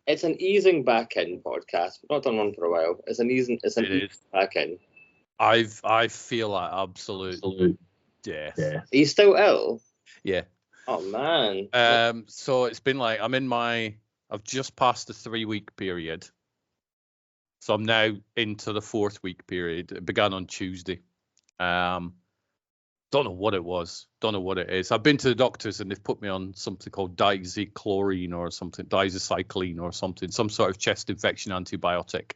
It's an easing back in podcast. We've not done one for a while. It's an easing back in. I feel like absolute death. Are you still ill? Yeah. Oh man. So it's been like I've just passed the 3-week period. So I'm now into the 4th week period. It began on Tuesday. Don't know what it was. Don't know what it is. I've been to the doctors and they've put me on something called diazychlorine or something, diazocycline or something, some sort of chest infection antibiotic,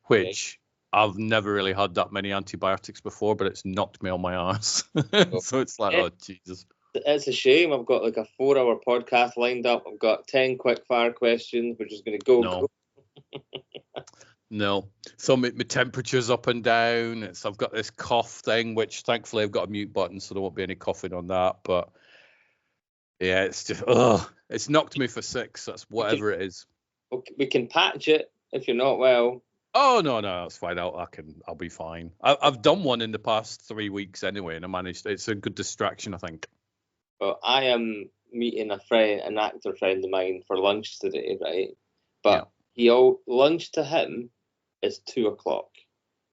which I've never really had that many antibiotics before, but it's knocked me on my arse. So it's like, oh, Jesus. It's a shame. I've got like a 4-hour podcast lined up. I've got 10 quick fire questions. We're just going to go. No. So my temperature's up and down. I've got this cough thing, which thankfully I've got a mute button, so there won't be any coughing on that. But yeah, it's just, it's knocked me for 6. That's whatever it is. We can patch it if you're not well. Oh, no, that's fine. I'll be fine. I've done one in the past 3 weeks anyway, and I managed. It's a good distraction, I think. Well, I am meeting an actor friend of mine for lunch today, right? But lunch to him is 2:00.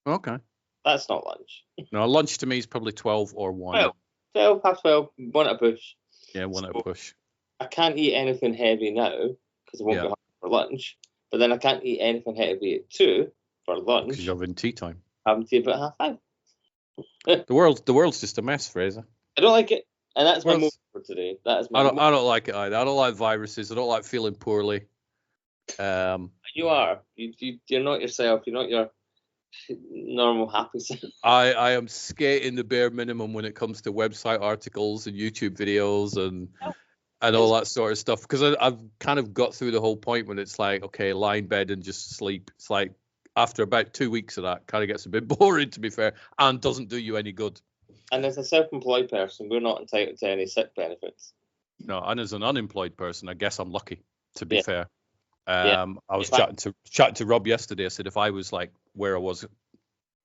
Okay. That's not lunch. No, lunch to me is probably 12 or 1. 12, half 12, 1 at a push. Yeah, 1 at a push. I can't eat anything heavy now because I won't be hungry for lunch. But then I can't eat anything heavy at 2 for lunch. Because you're having tea time. Having tea about 5:30. The world's just a mess, Fraser. I don't like it. And that's my moment for today. That is my I don't like it either. I don't like viruses. I don't like feeling poorly. You are. You're not yourself. You're not your normal happy self. I am skating the bare minimum when it comes to website articles and YouTube videos and all that sort of stuff. Because I've kind of got through the whole point when it's like, okay, lie in bed and just sleep. It's like after about 2 weeks of that, kind of gets a bit boring, to be fair, and doesn't do you any good. And as a self-employed person, we're not entitled to any sick benefits. No, and as an unemployed person, I guess I'm lucky, to be fair. I was chatting to Rob yesterday. I said if I was like where I was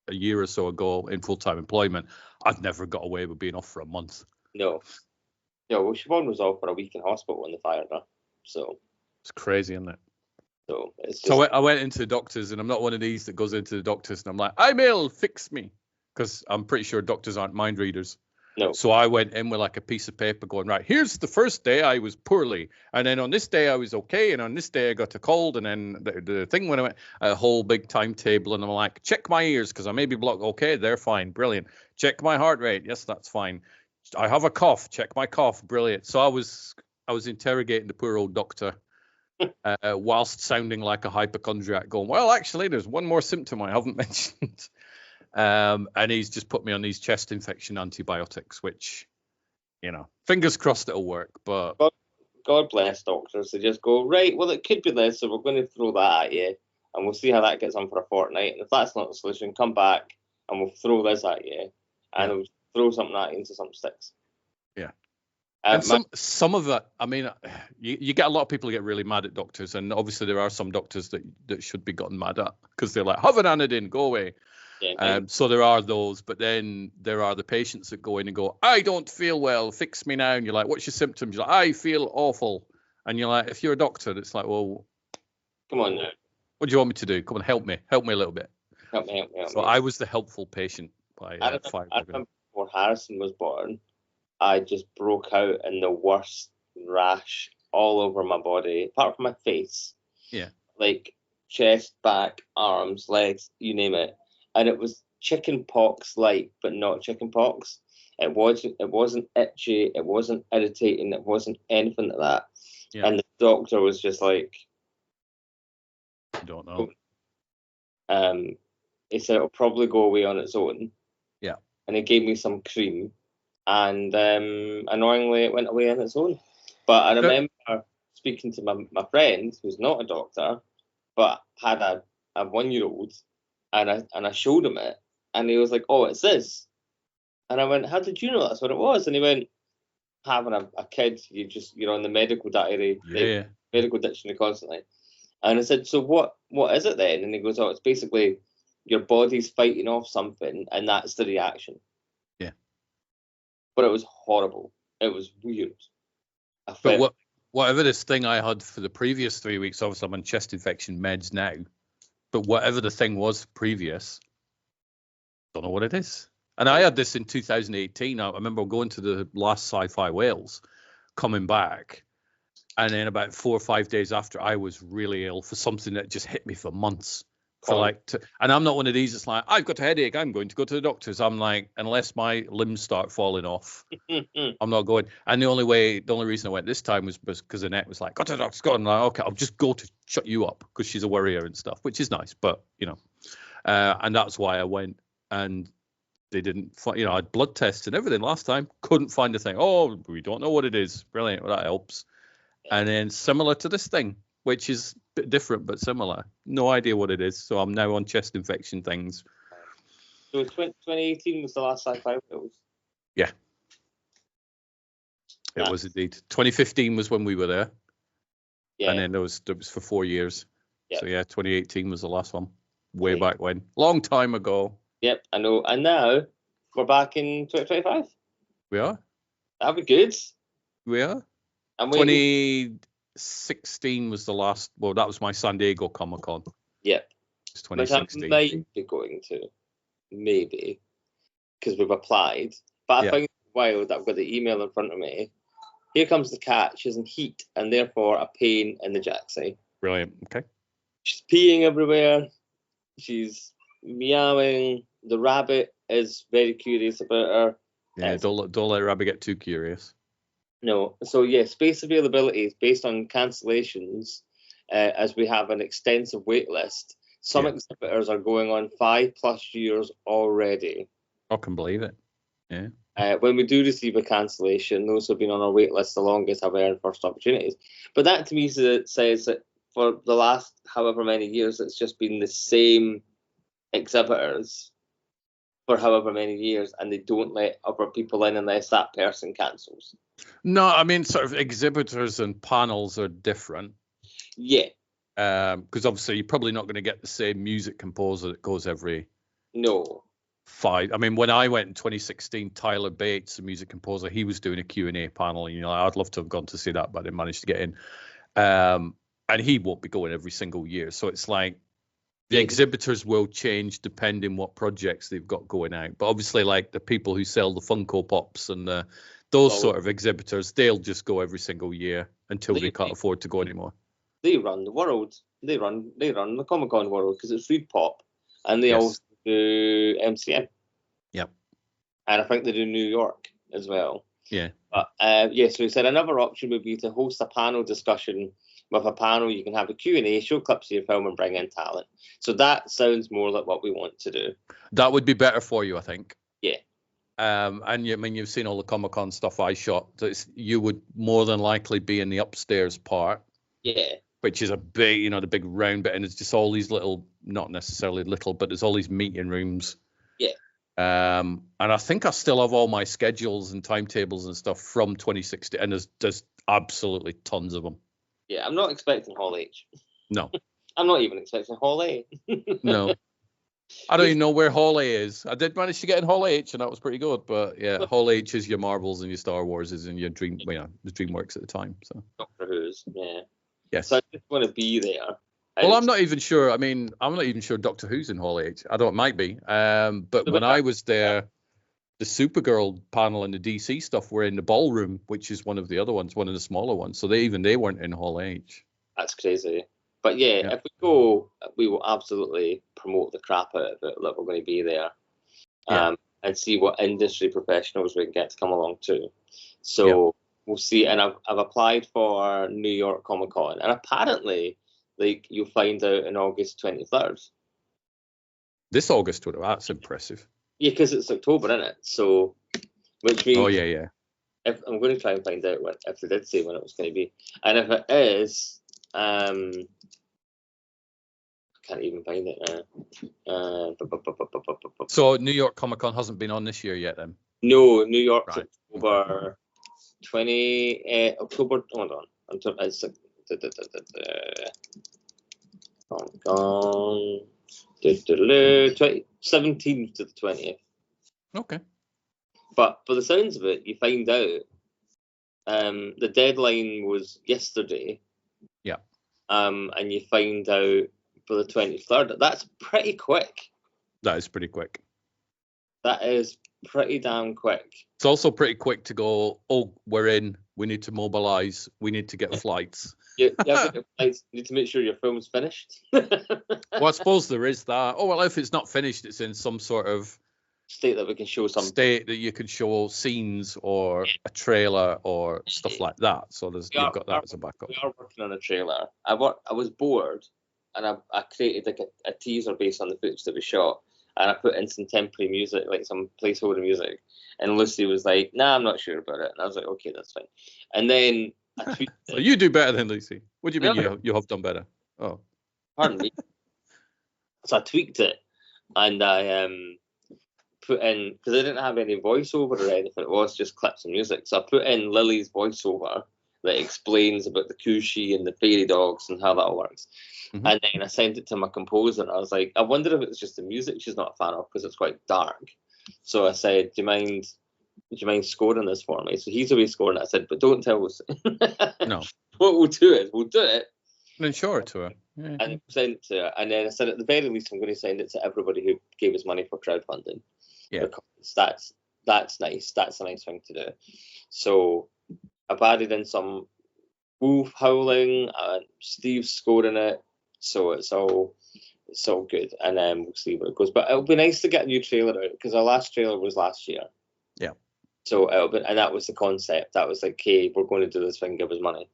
a year or so ago in full-time employment, I'd never got away with being off for a month. No. Well, Siobhan was off for a week in hospital when they fired her. So it's crazy, isn't it? So it's just... So I went into the doctors, and I'm not one of these that goes into the doctors and I'm like, I'm ill, fix me. Because I'm pretty sure doctors aren't mind readers. No. So I went in with like a piece of paper going, right, here's the first day I was poorly. And then on this day I was okay. And on this day I got a cold. And then the thing when I went, a whole big timetable. And I'm like, check my ears because I may be blocked. Okay, they're fine. Brilliant. Check my heart rate. Yes, that's fine. I have a cough. Check my cough. Brilliant. So I was interrogating the poor old doctor whilst sounding like a hypochondriac going, well, actually, there's one more symptom I haven't mentioned. And he's just put me on these chest infection antibiotics, which, fingers crossed it'll work. But God bless doctors. They just go, right, well, it could be this, so we're going to throw that at you, and we'll see how that gets on for a fortnight. And if that's not the solution, come back, and we'll throw this at you, and we'll throw something at you until something sticks. Yeah. And some of it, I mean, you get a lot of people who get really mad at doctors, and obviously there are some doctors that should be gotten mad at because they're like, have an anodine, go away. Yeah, so there are those, but then there are the patients that go in and go, I don't feel well, fix me now. And you're like, what's your symptoms? You're like, I feel awful. And you're like, if you're a doctor, it's like, well, come on now. What do you want me to do? Come on, help me a little bit. Help me. So I was the helpful patient. I remember before Harrison was born, I just broke out in the worst rash all over my body, apart from my face. Yeah. Like chest, back, arms, legs, you name it. And it was chicken pox like, but not chicken pox. It wasn't itchy, it wasn't irritating, it wasn't anything like that. Yeah. And the doctor was just like, I don't know. He said it'll probably go away on its own. Yeah. And he gave me some cream, and annoyingly it went away on its own. But I remember speaking to my friend who's not a doctor, but had a 1-year-old. And I showed him it, and he was like, "Oh, it's this." And I went, "How did you know that's what it was?" And he went, "Having a kid, you're on the medical diary, medical dictionary constantly." And I said, "So what is it then?" And he goes, "Oh, it's basically your body's fighting off something, and that's the reaction." Yeah. But it was horrible. It was weird. But whatever this thing I had for the previous 3 weeks, obviously I'm on chest infection meds now, but whatever the thing was previous, don't know what it is. And I had this in 2018. I remember going to the last Sci-Fi Wales, coming back, and then about 4 or 5 days after, I was really ill for something that just hit me for months. And I'm not one of these that's like, I've got a headache, I'm going to go to the doctors. I'm like, unless my limbs start falling off, I'm not going. And the only reason I went this time was because Annette was like, go to the doctor's, go. And I'm like, okay, I'll just go to shut you up, because she's a worrier and stuff, which is nice, but and that's why I went. And they didn't find, I had blood tests and everything last time, couldn't find a thing. Oh, we don't know what it is. Brilliant. Well, that helps. And then similar to this thing, which is a bit different but similar. No idea what it is. So I'm now on chest infection things. So 2018 was the last Sci-Fi Wales? Yeah. It was indeed. 2015 was when we were there. Yeah. And then there was for 4 years. Yep. So yeah, 2018 was the last one. Way back when. Long time ago. Yep, I know. And now we're back in 2025. We are. That'd be good. We are. And 2016 was the last. Well, that was my San Diego Comic Con. Yep. It's 2016. Which I might be going to, maybe, because we've applied. But I think it's wild that I've got the email in front of me. Here comes the cat. She's in heat and therefore a pain in the jacksie. Brilliant. Okay. She's peeing everywhere. She's meowing. The rabbit is very curious about her. Yeah, don't let rabbit get too curious. No. So yeah, space availability is based on cancellations, as we have an extensive wait list. Some exhibitors are going on 5+ years already. I can believe it. Yeah. When we do receive a cancellation, those who have been on our wait list the longest have earned first opportunities. But that to me says that for the last however many years, it's just been the same exhibitors for however many years, and they don't let other people in unless that person cancels. No, I mean, sort of exhibitors and panels are different. Yeah. Because obviously you're probably not going to get the same music composer that goes every 5. I mean, when I went in 2016, Tyler Bates, the music composer, he was doing a Q&A panel. And, I'd love to have gone to see that, but I didn't manage to get in. And he won't be going every single year. So it's like the exhibitors will change depending what projects they've got going out. But obviously, like the people who sell the Funko Pops and those sort of exhibitors, they'll just go every single year until they can't afford to go anymore. They run the world. They run the Comic-Con world because it's Food Pop, and they also do MCM. Yep. And I think they do New York as well. Yeah. But so we said another option would be to host a panel discussion. With a panel, you can have a Q&A, show clips of your film, and bring in talent. So that sounds more like what we want to do. That would be better for you, I think. Yeah. And you've seen all the Comic-Con stuff I shot. You would more than likely be in the upstairs part. Yeah. Which is a big, the big round bit, and it's just all these little, not necessarily little, but there's all these meeting rooms. Yeah. And I think I still have all my schedules and timetables and stuff from 2016, and there's absolutely tons of them. Yeah, I'm not expecting Hall H. No. I'm not even expecting Hall A. No. I don't even know where Hall A is. I did manage to get in Hall H, and that was pretty good. But yeah, Hall H is your Marvels and your Star Wars and your the DreamWorks at the time. So Doctor Who's, yeah. Yes. So I just want to be there. Well, I'm not even sure. I mean, I'm not even sure Doctor Who's in Hall H. I don't. It might be. But when I was there, the Supergirl panel and the DC stuff were in the ballroom, which is one of the other ones, one of the smaller ones. So they weren't in Hall H. That's crazy. But yeah, if we go, we will absolutely promote the crap out of it that we're going to be there, and see what industry professionals we can get to come along too. So we'll see. And I've applied for New York Comic Con, and apparently, you'll find out in August 23rd. This August, that's impressive. Yeah, because it's October, isn't it? So, which means... Oh, yeah. If I'm going to try and find out if they did say when it was going to be. And if it is, I can't even find it now. So, New York Comic Con hasn't been on this year yet, then? No, New York's October 20... October... Hold on. It's 17th to the 20th. Okay. But for the sounds of it, you find out The deadline was yesterday. Yeah. And you find out for the 23rd. That's pretty quick. That is pretty quick. That is pretty damn quick. It's also pretty quick to go, oh, we're in. We need to mobilize. We need to get flights. You need to make sure your film's finished. Well, I suppose there is that. Oh, well, if it's not finished, it's in some sort of state that we can show some state that you could show scenes or a trailer or stuff like that. So you've got that as a backup. We are working on a trailer. I was bored, and I created like a teaser based on the footage that we shot, and I put in some temporary music, like some placeholder music. And Lucy was like, "Nah, I'm not sure about it." And I was like, "Okay, that's fine." And then I tweeted. So you do better than Lucy. What do you mean you have done better? Oh, pardon me. So I tweaked it, and I put in, because I didn't have any voiceover or anything. It was just clips of music. So I put in Lily's voiceover that explains about the Cushy and the fairy dogs and how that all works. Mm-hmm. And then I sent it to my composer, and I was like, I wonder if it's just the music she's not a fan of because it's quite dark. So I said, do you mind scoring this for me? So he's away scoring it. I said, but don't tell us. No. What we'll do is we'll do it. And then show it to her. Yeah. And send it to her. And then I said, at the very least, I'm going to send it to everybody who gave us money for crowdfunding. Yeah. Because that's nice. That's a nice thing to do. So I've added in some wolf howling, and Steve's scoring it. So it's all good, and then we'll see where it goes. But it'll be nice to get a new trailer out, because our last trailer was last year. Yeah. So and that was the concept. That was like, hey, we're going to do this thing, give us money.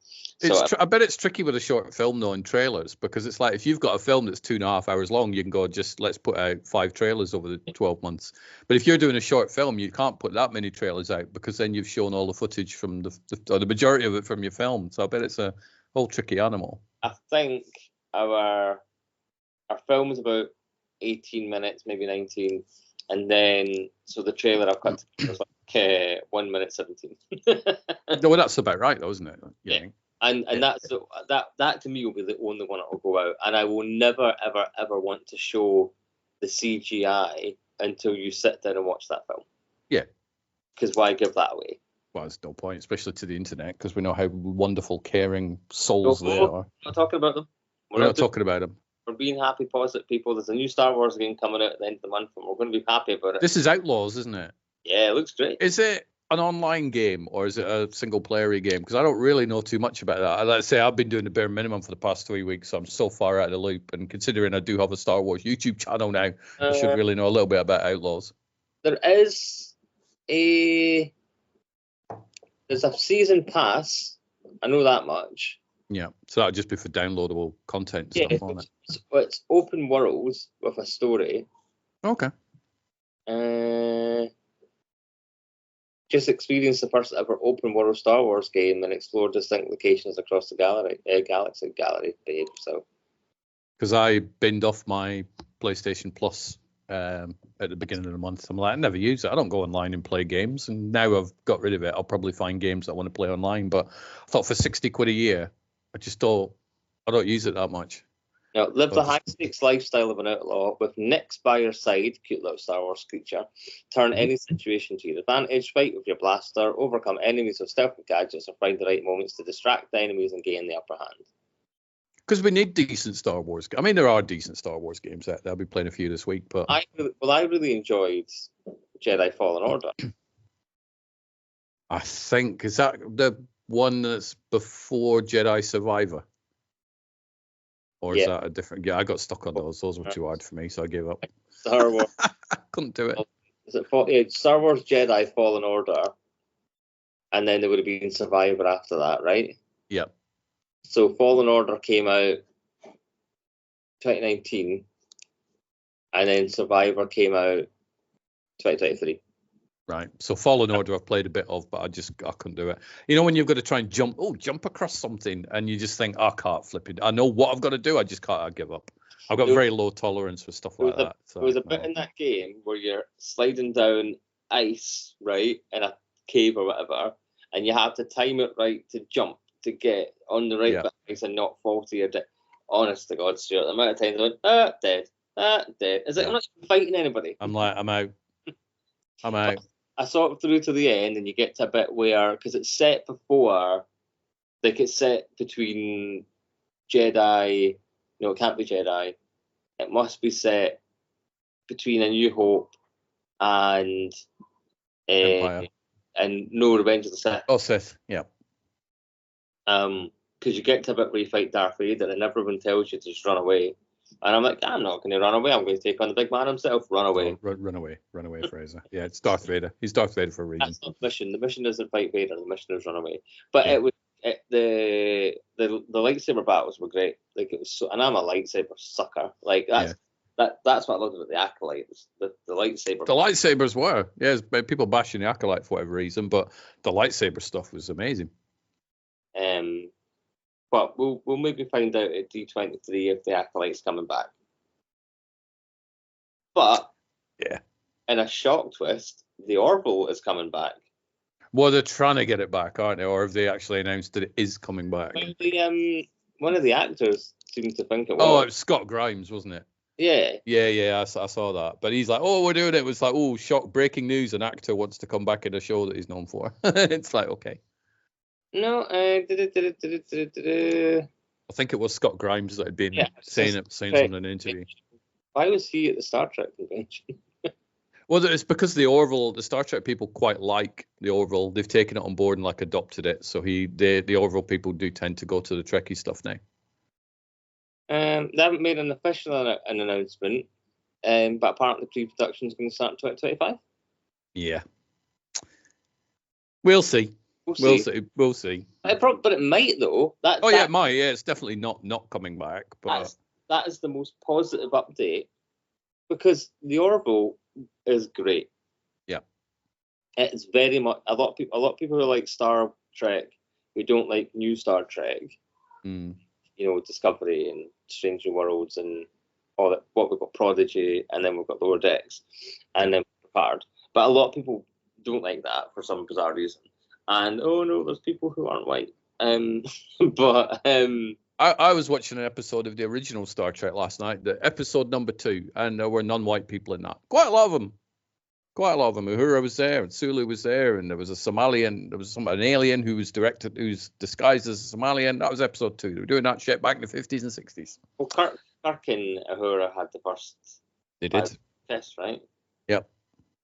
I bet it's tricky with a short film though in trailers, because it's like if you've got a film that's 2.5 hours long, you can go, just let's put out 5 trailers over the 12 months. But if you're doing a short film, you can't put that many trailers out, because then you've shown all the footage from the majority of it from your film. So I bet it's a whole tricky animal. I think our film is about 18 minutes, maybe 19, and then so the trailer I've cut was like 1 minute 17. Well, that's about right, though, isn't it? Yeah. And that's that to me will be the only one that will go out, and I will never ever want to show the CGI until you sit down and watch that film. Yeah. Because why give that away? Well, there's no point, especially to the internet, because we know how wonderful, caring souls they are. We're not talking about them. We're not talking about them. We're being happy, positive people. There's a new Star Wars game coming out at the end of the month, and we're going to be happy about it. This is Outlaws, isn't it? Yeah, it looks great. Is it an online game, or is it a single-player game? Because I don't really know too much about that. Let's say I've been doing the bare minimum for the past 3 weeks, so I'm so far out of the loop. And considering I do have a Star Wars YouTube channel now, I should really know a little bit about Outlaws. There's a season pass. I know that much. Yeah, so that would just be for downloadable content and stuff, won't it? It's open worlds with a story. Okay. Just experience the first ever open world Star Wars game and explore distinct locations across the galaxy, babe. So, because I binned off my PlayStation Plus at the beginning of the month, I'm like, I never use it. I don't go online and play games, and now I've got rid of it. I'll probably find games that I want to play online. But I thought for £60 a year, I don't use it that much. Now, live the high-stakes lifestyle of an outlaw with Nix by your side, cute little Star Wars creature. Turn any situation to your advantage, fight with your blaster, overcome enemies with stealth gadgets, or find the right moments to distract the enemies and gain the upper hand. Because we need decent Star Wars. I mean, there are decent Star Wars games out there. I'll be playing a few this week. But I really enjoyed Jedi Fallen Order. I think, is that the one that's before Jedi Survivor? Or is that a different? Yeah, I got stuck on those. Those were too hard for me, so I gave up. Star Wars. Couldn't do it. Is it Star Wars Jedi Fallen Order? And then there would have been Survivor after that, right? Yeah. So Fallen Order came out 2019, and then Survivor came out 2023. Right. So Fallen Order I've played a bit of, but I couldn't do it. You know, when you've got to try and jump across something, and you just think, I can't flip it. I know what I've got to do. I just can't. I give up. I've got very low tolerance for stuff like that. So, there was a bit in that game where you're sliding down ice, right, in a cave or whatever, and you have to time it right to jump to get on the right bit of ice and not fall to your death. Honest to God, Stuart, the amount of times I went, dead. Is it? I'm not fighting anybody. I'm out. I'm out. I saw it through to the end, and you get to a bit where, because it's set before, like it's set between Jedi. No, it can't be Jedi. It must be set between A New Hope and Empire. and no Revenge of the Sith. Oh, Sith. Yeah. Because you get to a bit where you fight Darth Vader, and everyone tells you to just run away. And I'm like, I'm not going to run away. I'm going to take on the big man himself. Run away. Oh, run away, Fraser. Yeah, it's Darth Vader. He's Darth Vader for a reason. That's not the mission. The mission isn't fight Vader. The mission is run away. But it was the lightsaber battles were great. Like it was, so, and I'm a lightsaber sucker. Like that's what I loved about the Acolyte. The lightsaber. The lightsabers were, people bashing the Acolyte for whatever reason, but the lightsaber stuff was amazing. But we'll maybe find out at D23 if the Acolyte's coming back. But in a shock twist, the Orville is coming back. Well, they're trying to get it back, aren't they? Or have they actually announced that it is coming back? Well, one of the actors seemed to think it was. Oh, it was Scott Grimes, wasn't it? Yeah. Yeah, I saw that. But he's like, oh, we're doing it. It was like, oh, shock, breaking news. An actor wants to come back in a show that he's known for. It's like, okay. No, I think it was Scott Grimes that had been saying something in an interview. Why was he at the Star Trek convention? Well, it's because the Orville, the Star Trek people quite like the Orville. They've taken it on board and like adopted it. So the Orville people do tend to go to the Trekkie stuff now. They haven't made an official an announcement, but apparently pre-production is going to start in 2025. Yeah, we'll see. We'll see. But it might though. It might. Yeah, it's definitely not coming back. But that is the most positive update because the Orville is great. Yeah, it's very much a lot of people who like Star Trek who don't like new Star Trek. You know, Discovery and Strange New Worlds and all that. What we've got Prodigy, and then we've got Lower Decks, and then Picard. But a lot of people don't like that for some bizarre reason. And oh no, there's people who aren't white. But I was watching an episode of the original Star Trek last night, the episode number 2, and there were non-white people in that. Quite a lot of them. Uhura was there, and Sulu was there, and there was a Somalian. There was an alien who's disguised as a Somalian. That was episode 2. They were doing that shit back in the 50s and 60s. Well, Kirk and Uhura had the first. They did. Test, right? Yep.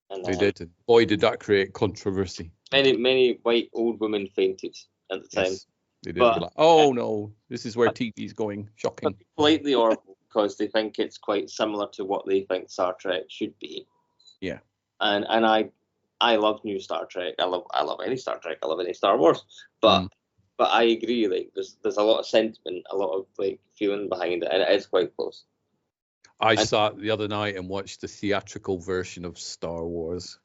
And they did. Boy, did that create controversy. Many white old women fainted at the time. Yes, they did. But, like, oh no, this is where TV's going. Shocking. Like the Orville, because they think it's quite similar to what they think Star Trek should be. Yeah. And I love new Star Trek. I love any Star Trek. I love any Star Wars. But I agree. Like there's a lot of sentiment, a lot of like feeling behind it, and it is quite close. I sat the other night and watched the theatrical version of Star Wars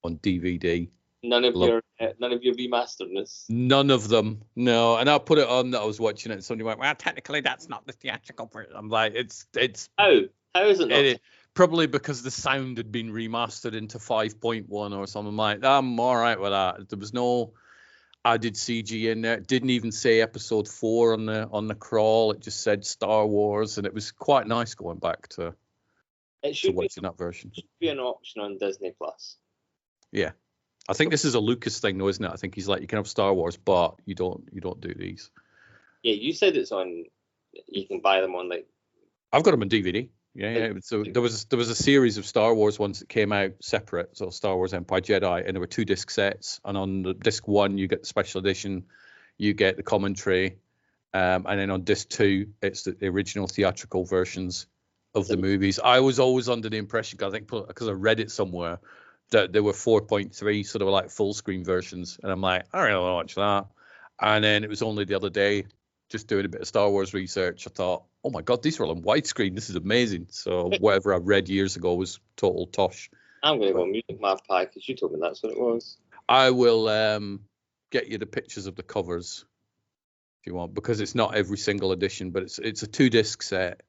on DVD. None of your remasteredness. None of them. No. And I put it on that I was watching it, and somebody went, "Well, technically that's not the theatrical version." I'm like, it's how is it not? Probably because the sound had been remastered into 5.1 or something like that. I'm all right with that. There was no added CG in there. It didn't even say episode 4 on the crawl. It just said Star Wars, and it was quite nice going back to watching that version. It should be an option on Disney Plus. Yeah. I think this is a Lucas thing though, isn't it? I think he's like, you can have Star Wars, but you don't do these. Yeah, you said it's on. You can buy them on like. I've got them on DVD. Yeah. So there was a series of Star Wars ones that came out separate. So Star Wars Empire Jedi, and there were 2 disc sets. And on the disc 1, you get the special edition, you get the commentary, and then on disc 2, it's the original theatrical versions of the movies. I was always under the impression, because I read it somewhere, that there were 4.3 sort of like full screen versions, and I'm like, I don't really want to watch that. And then it was only the other day, just doing a bit of Star Wars research, I thought, oh my god, these are all on widescreen. This is amazing. So whatever I read years ago was total tosh. I'm going to go Music Magpie because you told me that's what it was. I will get you the pictures of the covers if you want, because it's not every single edition, but it's a 2 disc set.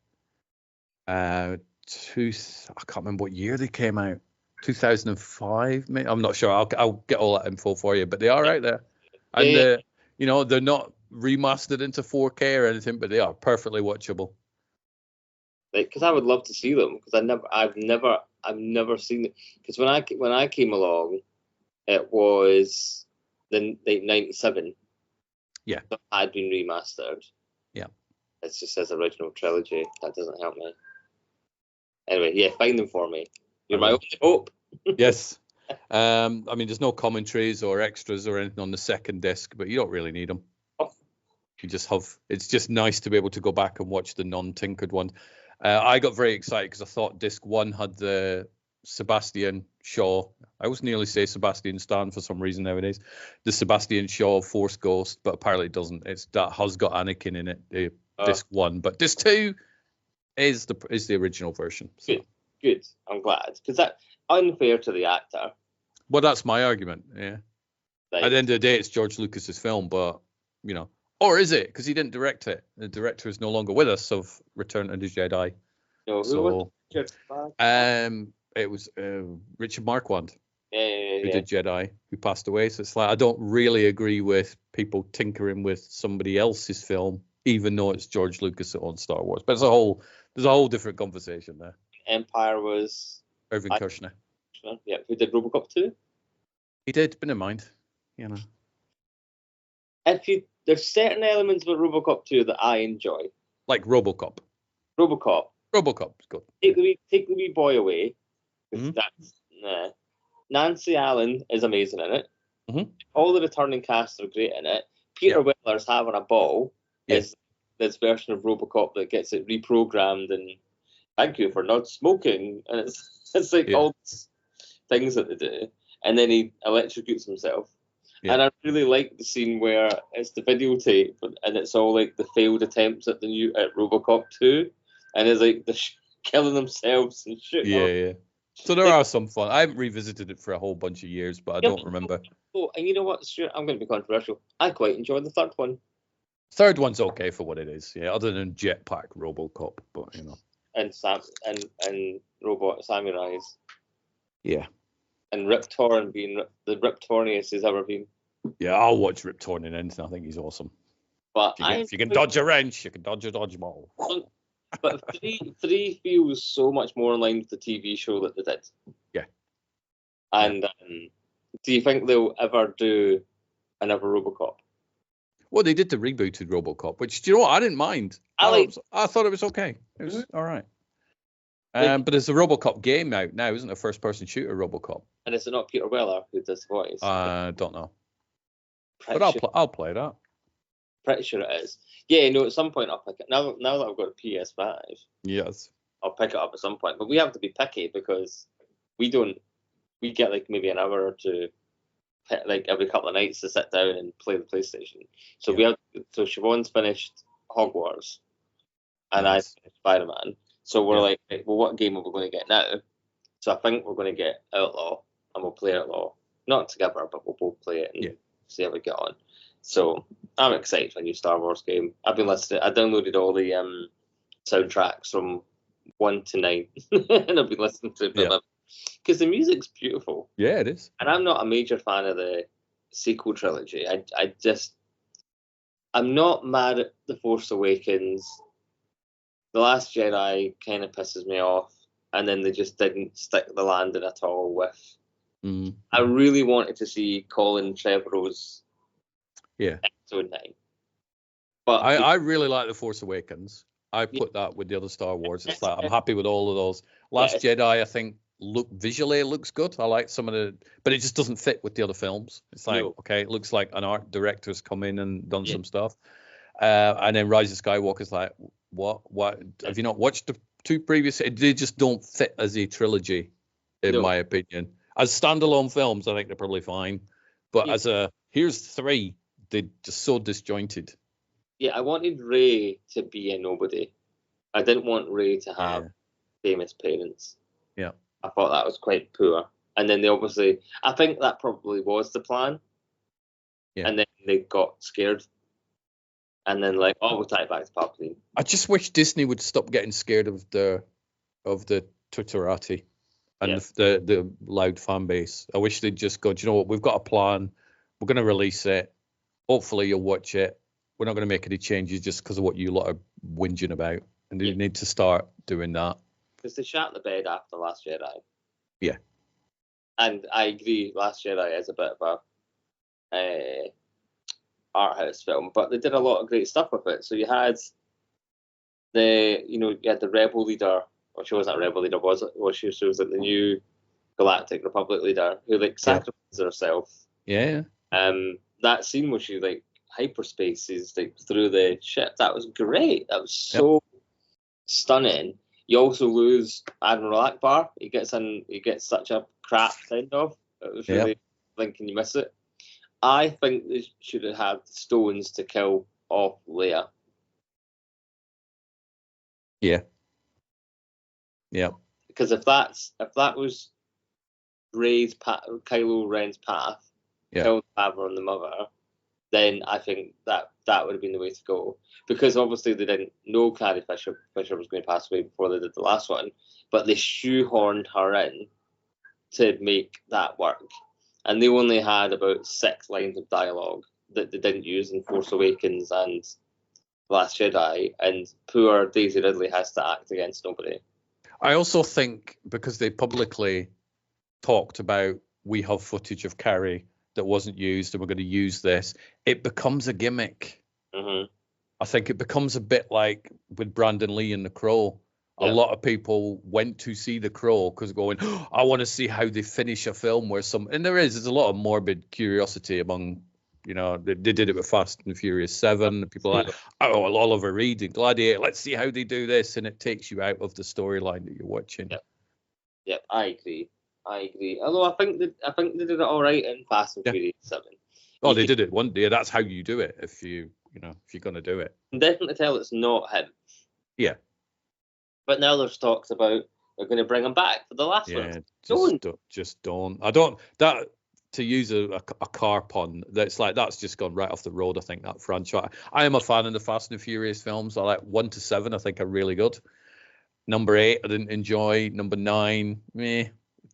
I can't remember what year they came out. 2005, maybe. I'm not sure. I'll get all that info for you, but they are out there, and they're not remastered into 4K or anything, but they are perfectly watchable. Like, because I would love to see them, because I've never seen it. Because when I came along, it was the 97. Yeah. That had been remastered. Yeah. It just says original trilogy. That doesn't help me. Anyway, yeah, find them for me. You're my only hope. Yes. I mean, there's no commentaries or extras or anything on the second disc, but you don't really need them. Oh. You just have. It's just nice to be able to go back and watch the non-tinkered ones. I got very excited because I thought disc 1 had the Sebastian Shaw. I always nearly say Sebastian Stan for some reason nowadays. The Sebastian Shaw Force Ghost, but apparently it doesn't. That has got Anakin in it. Disc 1, but disc 2 is the original version. So. Good. I'm glad, because that's unfair to the actor. Well, that's my argument. Yeah. Like, at the end of the day, it's George Lucas's film, but or is it? Because he didn't direct it. The director is no longer with us of Return of the Jedi. No, so, it was Richard Marquand who did Jedi, who passed away. So it's like I don't really agree with people tinkering with somebody else's film, even though it's George Lucas that owns Star Wars. But there's a whole different conversation there. Empire was Irving Kershner. Yeah, who did RoboCop 2? He did, but never mind. There's certain elements of RoboCop 2 that I enjoy. Like RoboCop. RoboCop's good. Take the wee boy away. Mm-hmm. That's Nancy Allen is amazing in it. Mm-hmm. All the returning cast are great in it. Peter Weller's having a ball. Is this version of RoboCop that gets it reprogrammed and thank you for not smoking, and it's like all these things that they do, and then he electrocutes himself. And I really like the scene where it's the videotape and it's all like the failed attempts at RoboCop 2, and it's like they're killing themselves and shit. Yeah. So there are some fun. I haven't revisited it for a whole bunch of years, but I don't remember. Oh, and you know what, Stuart? I'm going to be controversial. I quite enjoyed the third one. Third one's okay for what it is, other than Jetpack RoboCop, but and robot samurais. Yeah. And Rip Torn being the Rip Torniest he's ever been. Yeah, I'll watch Rip Torn in anything. I think he's awesome. But if you can dodge a wrench, you can dodge a dodgeball. But three feels so much more in line with the TV show that they did. Yeah. And do you think they'll ever do another RoboCop? Well, they did the rebooted RoboCop, which, do you know what? I didn't mind. I thought it was okay. It was all right. But there's a RoboCop game out now, isn't it? A first-person shooter RoboCop. And is it not Peter Weller who does the voice? I don't know. I'll play that. Pretty sure it is. Yeah, no, at some point I'll pick it. Now that I've got a PS5. Yes. I'll pick it up at some point. But we have to be picky because we get like maybe an hour or two, like every couple of nights to sit down and play the PlayStation. So so Siobhan's finished Hogwarts and I finished Spider-Man. So we're like, well, what game are we going to get now? So I think we're going to get Outlaw and we'll play Outlaw. Not together, but we'll both play it and see how we get on. So I'm excited for a new Star Wars game. I've been listening. I downloaded all the soundtracks from 1 to 9, and I've been listening to them because the music's beautiful. Yeah, it is. And I'm not a major fan of the sequel trilogy. I'm not mad at The Force Awakens. The Last Jedi kind of pisses me off, and then they just didn't stick the landing at all with. I really wanted to see Colin Trevorrow's episode 9. But I really like The Force Awakens. I put that with the other Star Wars. It's like I'm happy with all of those. Last Jedi, I think, visually it looks good. I like some of but it just doesn't fit with the other films. It's like okay, it looks like an art director's come in and done some stuff. And then Rise of Skywalker's like, what? Have you not watched the two previous? They just don't fit as a trilogy, in my opinion. As standalone films, I think they're probably fine. But as here's 3, they're just so disjointed. Yeah, I wanted Rey to be a nobody. I didn't want Rey to have famous parents. Yeah. I thought that was quite poor. And then I think that probably was the plan. Yeah. And then they got scared. And then we'll tie it back to Palpatine. I just wish Disney would stop getting scared of the Twitterati and the loud fan base. I wish they'd just go, do you know what, we've got a plan. We're going to release it. Hopefully you'll watch it. We're not going to make any changes just because of what you lot are whinging about. And they need to start doing that. Because they shat the bed after Last Jedi. Yeah. And I agree, Last Jedi is a bit of a art house film, but they did a lot of great stuff with it. So you had you had the rebel leader, or she wasn't a rebel leader, was it? Well, she was like the new Galactic Republic leader who like sacrifices herself. Yeah. That scene where she like hyperspaces like through the ship, that was great. That was so stunning. You also lose Admiral Akbar. He gets such a crap send off. It was really thinking you miss it. I think they should have had stones to kill off Leia. Yeah. Yeah. Because if that was Kylo Ren's path, kill the father and the mother, then I think that would have been the way to go. Because obviously they didn't know Carrie Fisher was going to pass away before they did the last one, but they shoehorned her in to make that work. And they only had about 6 lines of dialogue that they didn't use in Force Awakens and Last Jedi, and poor Daisy Ridley has to act against nobody. I also think because they publicly talked about, we have footage of Carrie that wasn't used and we're going to use this, it becomes a gimmick. Mm-hmm. I think it becomes a bit like with Brandon Lee and The Crow. A lot of people went to see The Crow because going, oh, I want to see how they finish a film where and there's a lot of morbid curiosity among, they did it with Fast and Furious 7. People are like, oh, Oliver Reed and Gladiator, let's see how they do this. And it takes you out of the storyline that you're watching. Yep, I agree. Although I think they did it all right in Fast and Furious 7. Oh, they did it one day. That's how you do it if you're going to do it. You can definitely tell it's not him. Yeah. But now there's talks about they're going to bring him back for the last one. Just don't. I don't. That, to use a car pun, that's just gone right off the road. I think that franchise. I am a fan of the Fast and Furious films. I like 1 to 7. I think are really good. Number 8, I didn't enjoy. Number 9, meh.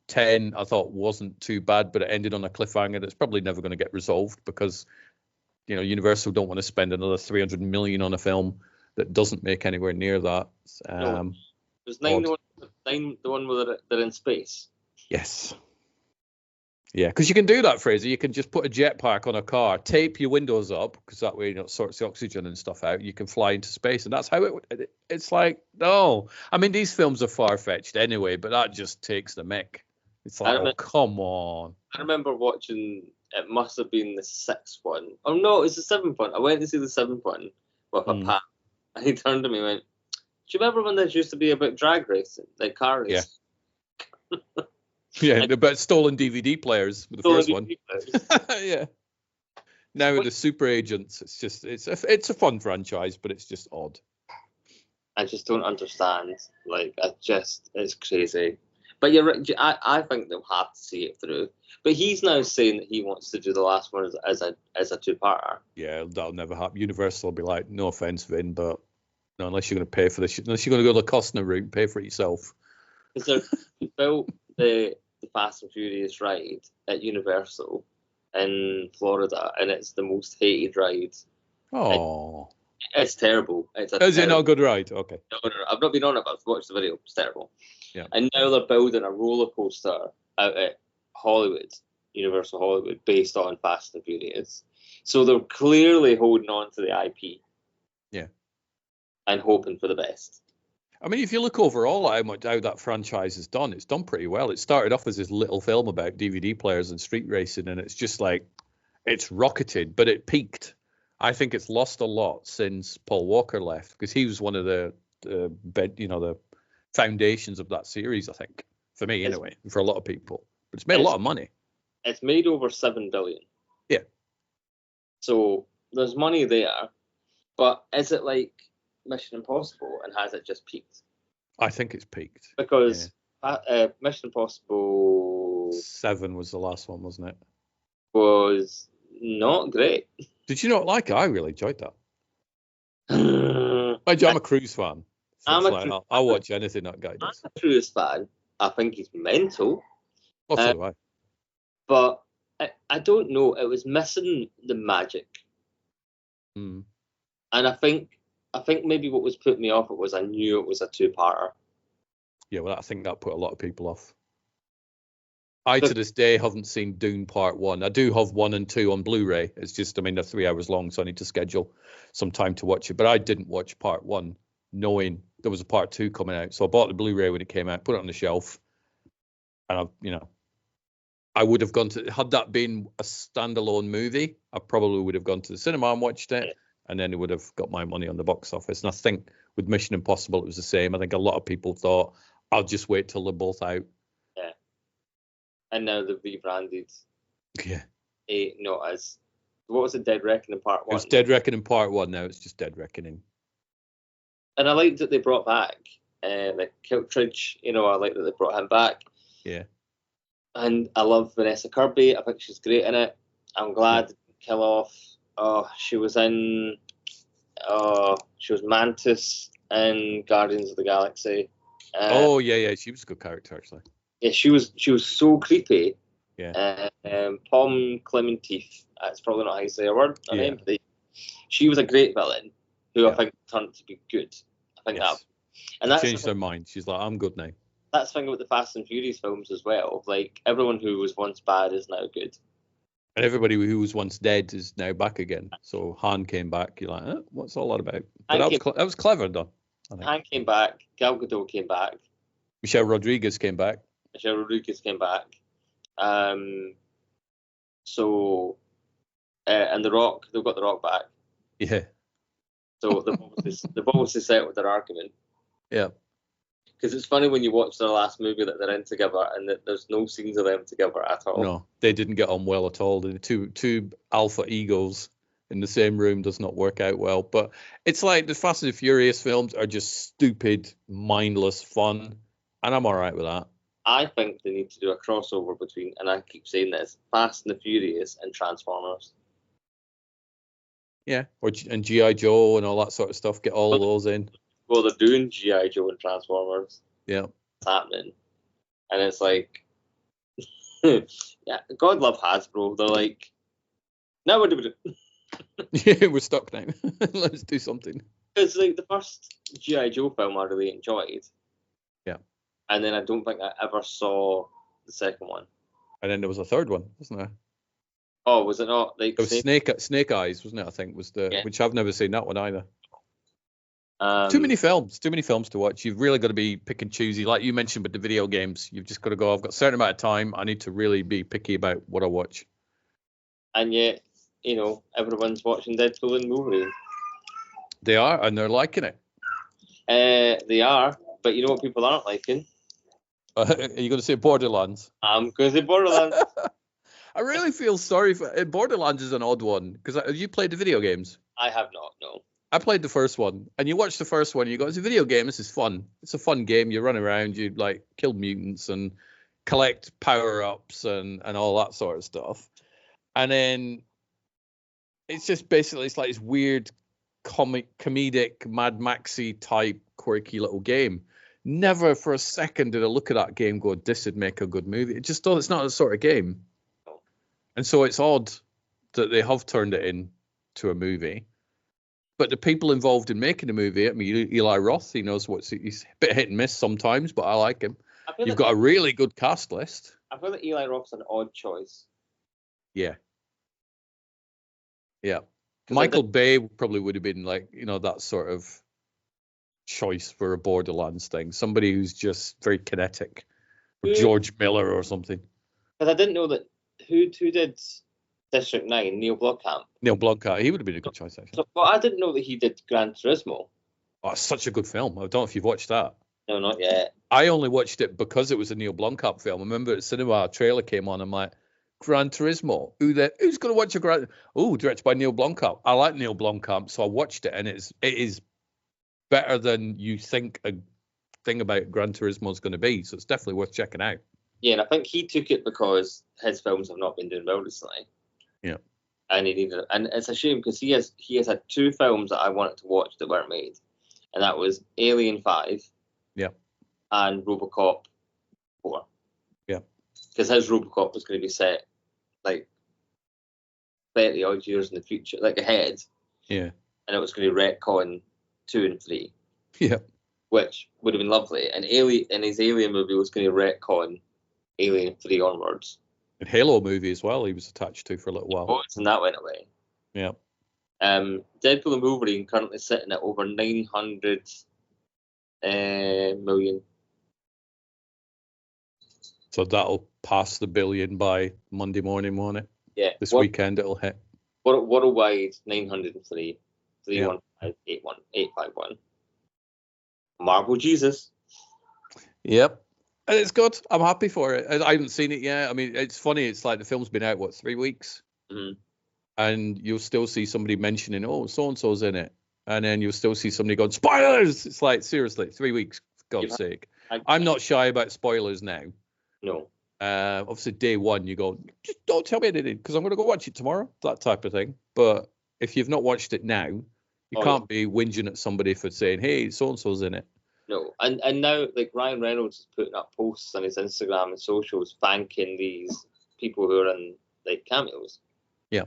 10, I thought wasn't too bad, but it ended on a cliffhanger that's probably never going to get resolved because, Universal don't want to spend another $300 million on a film that doesn't make anywhere near that. There's 9, the one where they're in space. Yes. Yeah, because you can do that, Fraser. You can just put a jetpack on a car, tape your windows up, because that way it sorts the oxygen and stuff out. You can fly into space, and that's how it's like, no. I mean, these films are far-fetched anyway, but that just takes the mick. It's like, oh, come on. I remember watching, it must have been the 6th one. Oh, no, it's the 7th one. I went to see the 7th one with a pal, and he turned to me and went, do you remember when there used to be about drag racing, like car racing? Yeah. Yeah, about stolen DVD players with the first one. Yeah. Now with the super agents, it's a fun franchise, but it's just odd. I just don't understand. It's crazy. But you're right. I think they'll have to see it through. But he's now saying that he wants to do the last one as a 2-parter. Yeah, that'll never happen. Universal will be like, no offense, Vin, but no, unless you're going to pay for this, unless you're going to go the Costner route, pay for it yourself. Because they built the Fast and Furious ride at Universal in Florida, and it's the most hated ride. Oh, it's terrible. Is it not a good ride? Okay. No, I've not been on it, but I've watched the video. It's terrible. Yeah. And now they're building a roller coaster out at Hollywood, Universal Hollywood, based on Fast and Furious. So they're clearly holding on to the IP. Yeah. And hoping for the best. I mean, if you look overall at how that franchise is done, it's done pretty well. It started off as this little film about DVD players and street racing, and it's just like, it's rocketed, but it peaked. I think it's lost a lot since Paul Walker left, because he was one of the foundations of that series, I think, for me anyway, for a lot of people. But it's made a lot of money. It's made over $7 billion. Yeah. So there's money there, but is it like Mission Impossible, and has it just peaked? I think it's peaked because Mission Impossible 7 was the last one, wasn't it? Was not great. Did you not like it? I really enjoyed that. I'm a Cruise fan. So I'll watch anything that guy does. I'm a Cruise fan. I think he's mental. Oh, so do I. But I don't know. It was missing the magic. Mm. And I think maybe what was putting me off it was I knew it was a 2-parter. Yeah, well, I think that put a lot of people off. I, to this day, haven't seen Dune Part 1. I do have 1 and 2 on Blu-ray. It's just, I mean, they're 3 hours long, so I need to schedule some time to watch it. But I didn't watch Part 1 knowing there was a Part 2 coming out. So I bought the Blu-ray when it came out, put it on the shelf. And, I would have gone to, had that been a standalone movie, I probably would have gone to the cinema and watched it. And then it would have got my money on the box office. And I think with Mission Impossible, it was the same. I think a lot of people thought, I'll just wait till they're both out. Yeah. And now they've rebranded. Yeah. Not as, what was it, Dead Reckoning Part 1? It's Dead Reckoning Part 1 now. It's just Dead Reckoning. And I liked that they brought back, like Kiltridge, I like that they brought him back. Yeah. And I love Vanessa Kirby. I think she's great in it. I'm glad they didn't kill off. She was Mantis in Guardians of the Galaxy. She was a good character, actually. Yeah, she was so creepy. Yeah. Pom Clementif, that's probably not how you say her word, her name, but she was a great villain who I think turned to be good. I think that. And that's changed her mind. She's like, I'm good now. That's the thing about the Fast and Furious films as well. Like, everyone who was once bad is now good. And everybody who was once dead is now back again. So Han came back. You're like, what's all that about? But that was clever done. Han came back. Gal Gadot came back. Michelle Rodriguez came back. And The Rock, they've got The Rock back. Yeah. So they've obviously settled their argument. Yeah. Because it's funny when you watch their last movie that they're in together and that there's no scenes of them together at all. No, they didn't get on well at all. The two alpha egos in the same room does not work out well. But it's like the Fast and Furious films are just stupid, mindless fun. And I'm all right with that. I think they need to do a crossover between, and I keep saying this, Fast and the Furious and Transformers. Yeah, and G.I. Joe and all that sort of stuff. Get all those in. Well, they're doing G.I. Joe and Transformers. Yeah. It's happening. And it's like, yeah, God love Hasbro. They're like, now what do we do? Yeah, we're stuck now. Let's do something. It's like the first G.I. Joe film I really enjoyed. Yeah. And then I don't think I ever saw the second one. And then there was a third one, wasn't there? Oh, was it not? Like it was Snake Eyes, wasn't it? I think was which I've never seen that one either. Too many films to watch. You've really got to be pick and choosy. Like you mentioned with the video games, you've just got to go, I've got a certain amount of time. I need to really be picky about what I watch. And yet, everyone's watching Deadpool and Wolverine. They are, and they're liking it. They are, but you know what people aren't liking? Are you going to say Borderlands? I'm going to say Borderlands. I really feel sorry for Borderlands is an odd one because have you played the video games? I have not, no. I played the first one, and you watch the first one, and you go, it's a video game, this is fun. It's a fun game. You run around, you like kill mutants and collect power-ups and all that sort of stuff. And then it's just basically, it's like this weird comedic Mad Maxy type quirky little game. Never for a second did I look at that game go, this would make a good movie. It just it's not the sort of game. And so it's odd that they have turned it into a movie. But the people involved in making the movie, I mean, Eli Roth, he knows he's a bit hit and miss sometimes, but I like him. You've got a really good cast list. I feel like Eli Roth's an odd choice. Yeah. Yeah. Michael Bay probably would have been like, that sort of choice for a Borderlands thing. Somebody who's just very kinetic. Or George Miller or something. Because I didn't know that who did District 9, Neil Blomkamp. Neil Blomkamp, he would have been a good choice, actually. But I didn't know that he did Gran Turismo. Oh, it's such a good film. I don't know if you've watched that. No, not yet. I only watched it because it was a Neil Blomkamp film. I remember at the cinema, a trailer came on. I'm like, Gran Turismo? Who's going to watch a Gran... Oh, directed by Neil Blomkamp. I like Neil Blomkamp, so I watched it, and it is better than you think a thing about Gran Turismo is going to be. So it's definitely worth checking out. Yeah, and I think he took it because his films have not been doing well recently. Yeah. And he needed, and it's a shame because he has had two films that I wanted to watch that weren't made, and that was Alien 5, and RoboCop 4, because his RoboCop was going to be set like 30 odd years in the future, like ahead, and it was going to retcon 2 and 3, which would have been lovely, and his Alien movie was going to retcon Alien 3 onwards. And Halo movie as well, he was attached to for a little while. And that went away. Yeah. Deadpool and Wolverine currently sitting at over 900 million. So that'll pass the billion by Monday morning, won't it? Yeah. This weekend it'll hit. Worldwide, 903. 851. Marvel Jesus. Yep. And it's good. I'm happy for it. I haven't seen it yet. I mean, it's funny. It's like the film's been out, 3 weeks? Mm-hmm. And you'll still see somebody mentioning, oh, so-and-so's in it. And then you'll still see somebody going, spoilers! It's like, seriously, 3 weeks, for God's sake. I'm not shy about spoilers now. No. Obviously, day one, you go, just don't tell me anything, because I'm going to go watch it tomorrow, that type of thing. But if you've not watched it now, you can't be whinging at somebody for saying, hey, so-and-so's in it. No, and now, like, Ryan Reynolds is putting up posts on his Instagram and socials thanking these people who are in, like, cameos. Yeah.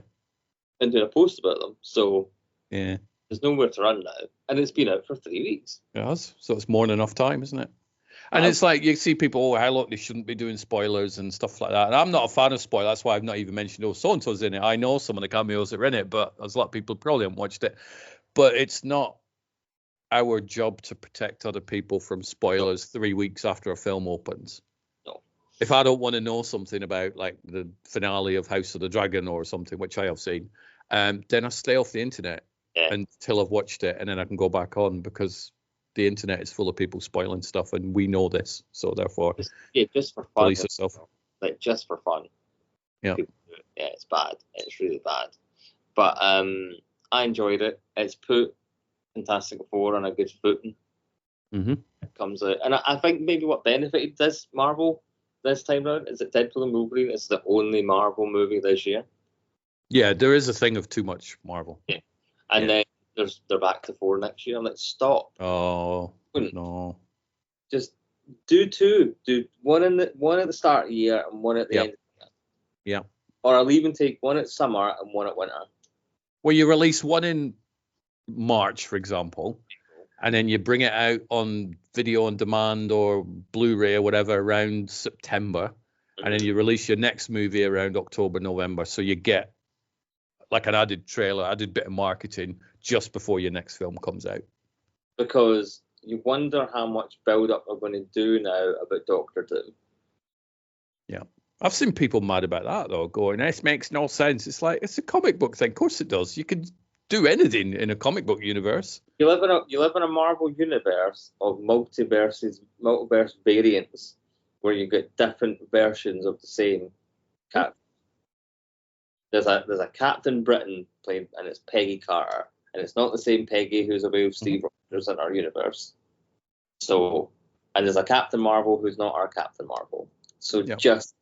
And doing a post about them. So, yeah, there's nowhere to run now. And it's been out for 3 weeks. It has. So it's more than enough time, isn't it? And it's like, you see people, look, they shouldn't be doing spoilers and stuff like that. And I'm not a fan of spoilers. That's why I've not even mentioned, so-and-so's in it. I know some of the cameos are in it, but there's a lot of people probably haven't watched it. But it's not our job to protect other people from spoilers 3 weeks after a film opens. No. If I don't want to know something about, like, the finale of House of the Dragon or something, which I have seen, then I stay off the internet until I've watched it, and then I can go back on, because the internet is full of people spoiling stuff, and we know this. So therefore, just for fun. Police yourself. Like, just for fun. Yeah. Yeah, it's bad. It's really bad. But I enjoyed it. It's put Fantastic Four on a good footing. Mm-hmm. It comes out, and I think maybe what benefited this Marvel this time around is that Deadpool and Wolverine is the only Marvel movie this year. Yeah, there is a thing of too much Marvel. Yeah, and then they're back to 4 next year. I'm like, stop. Oh no! Just do 2. Do one at the start of the year and one at the end. Of the year. Yeah. Or I'll even take one at summer and one at winter. Well, you release one in March, for example, and then you bring it out on video on demand or Blu-ray or whatever around September, and then you release your next movie around October, November. So you get like an added trailer, added bit of marketing just before your next film comes out. Because you wonder how much build-up they're going to do now about Doctor Doom. Yeah. I've seen people mad about that, though, going, this makes no sense. It's like, it's a comic book thing. Of course it does. You can do anything in a comic book universe. You live in a Marvel universe of multiverse variants where you get different versions of the same character. There's a Captain Britain played, and it's Peggy Carter, and it's not the same Peggy who's away with Steve Rogers in our universe. So, and there's a Captain Marvel who's not our Captain Marvel. So just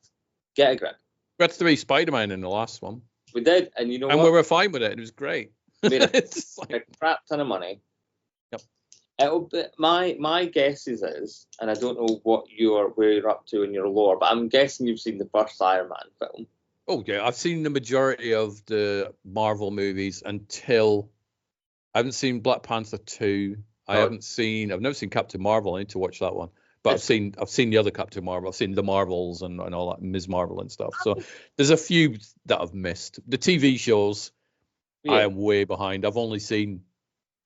get a grip. We had 3 Spider-Man in the last one. We did, and you know what? And we were fine with it. It was great. Made a crap ton of money. Yep. It'll be, my guess is, and I don't know where you're up to in your lore, but I'm guessing you've seen the first Iron Man film. Oh yeah, I've seen the majority of the Marvel movies until I haven't seen Black Panther 2. I've never seen Captain Marvel. I need to watch that one. But I've seen the other Captain Marvel. I've seen the Marvels and all that, Ms. Marvel and stuff. So there's a few that I've missed. The TV shows, I am way behind. I've only seen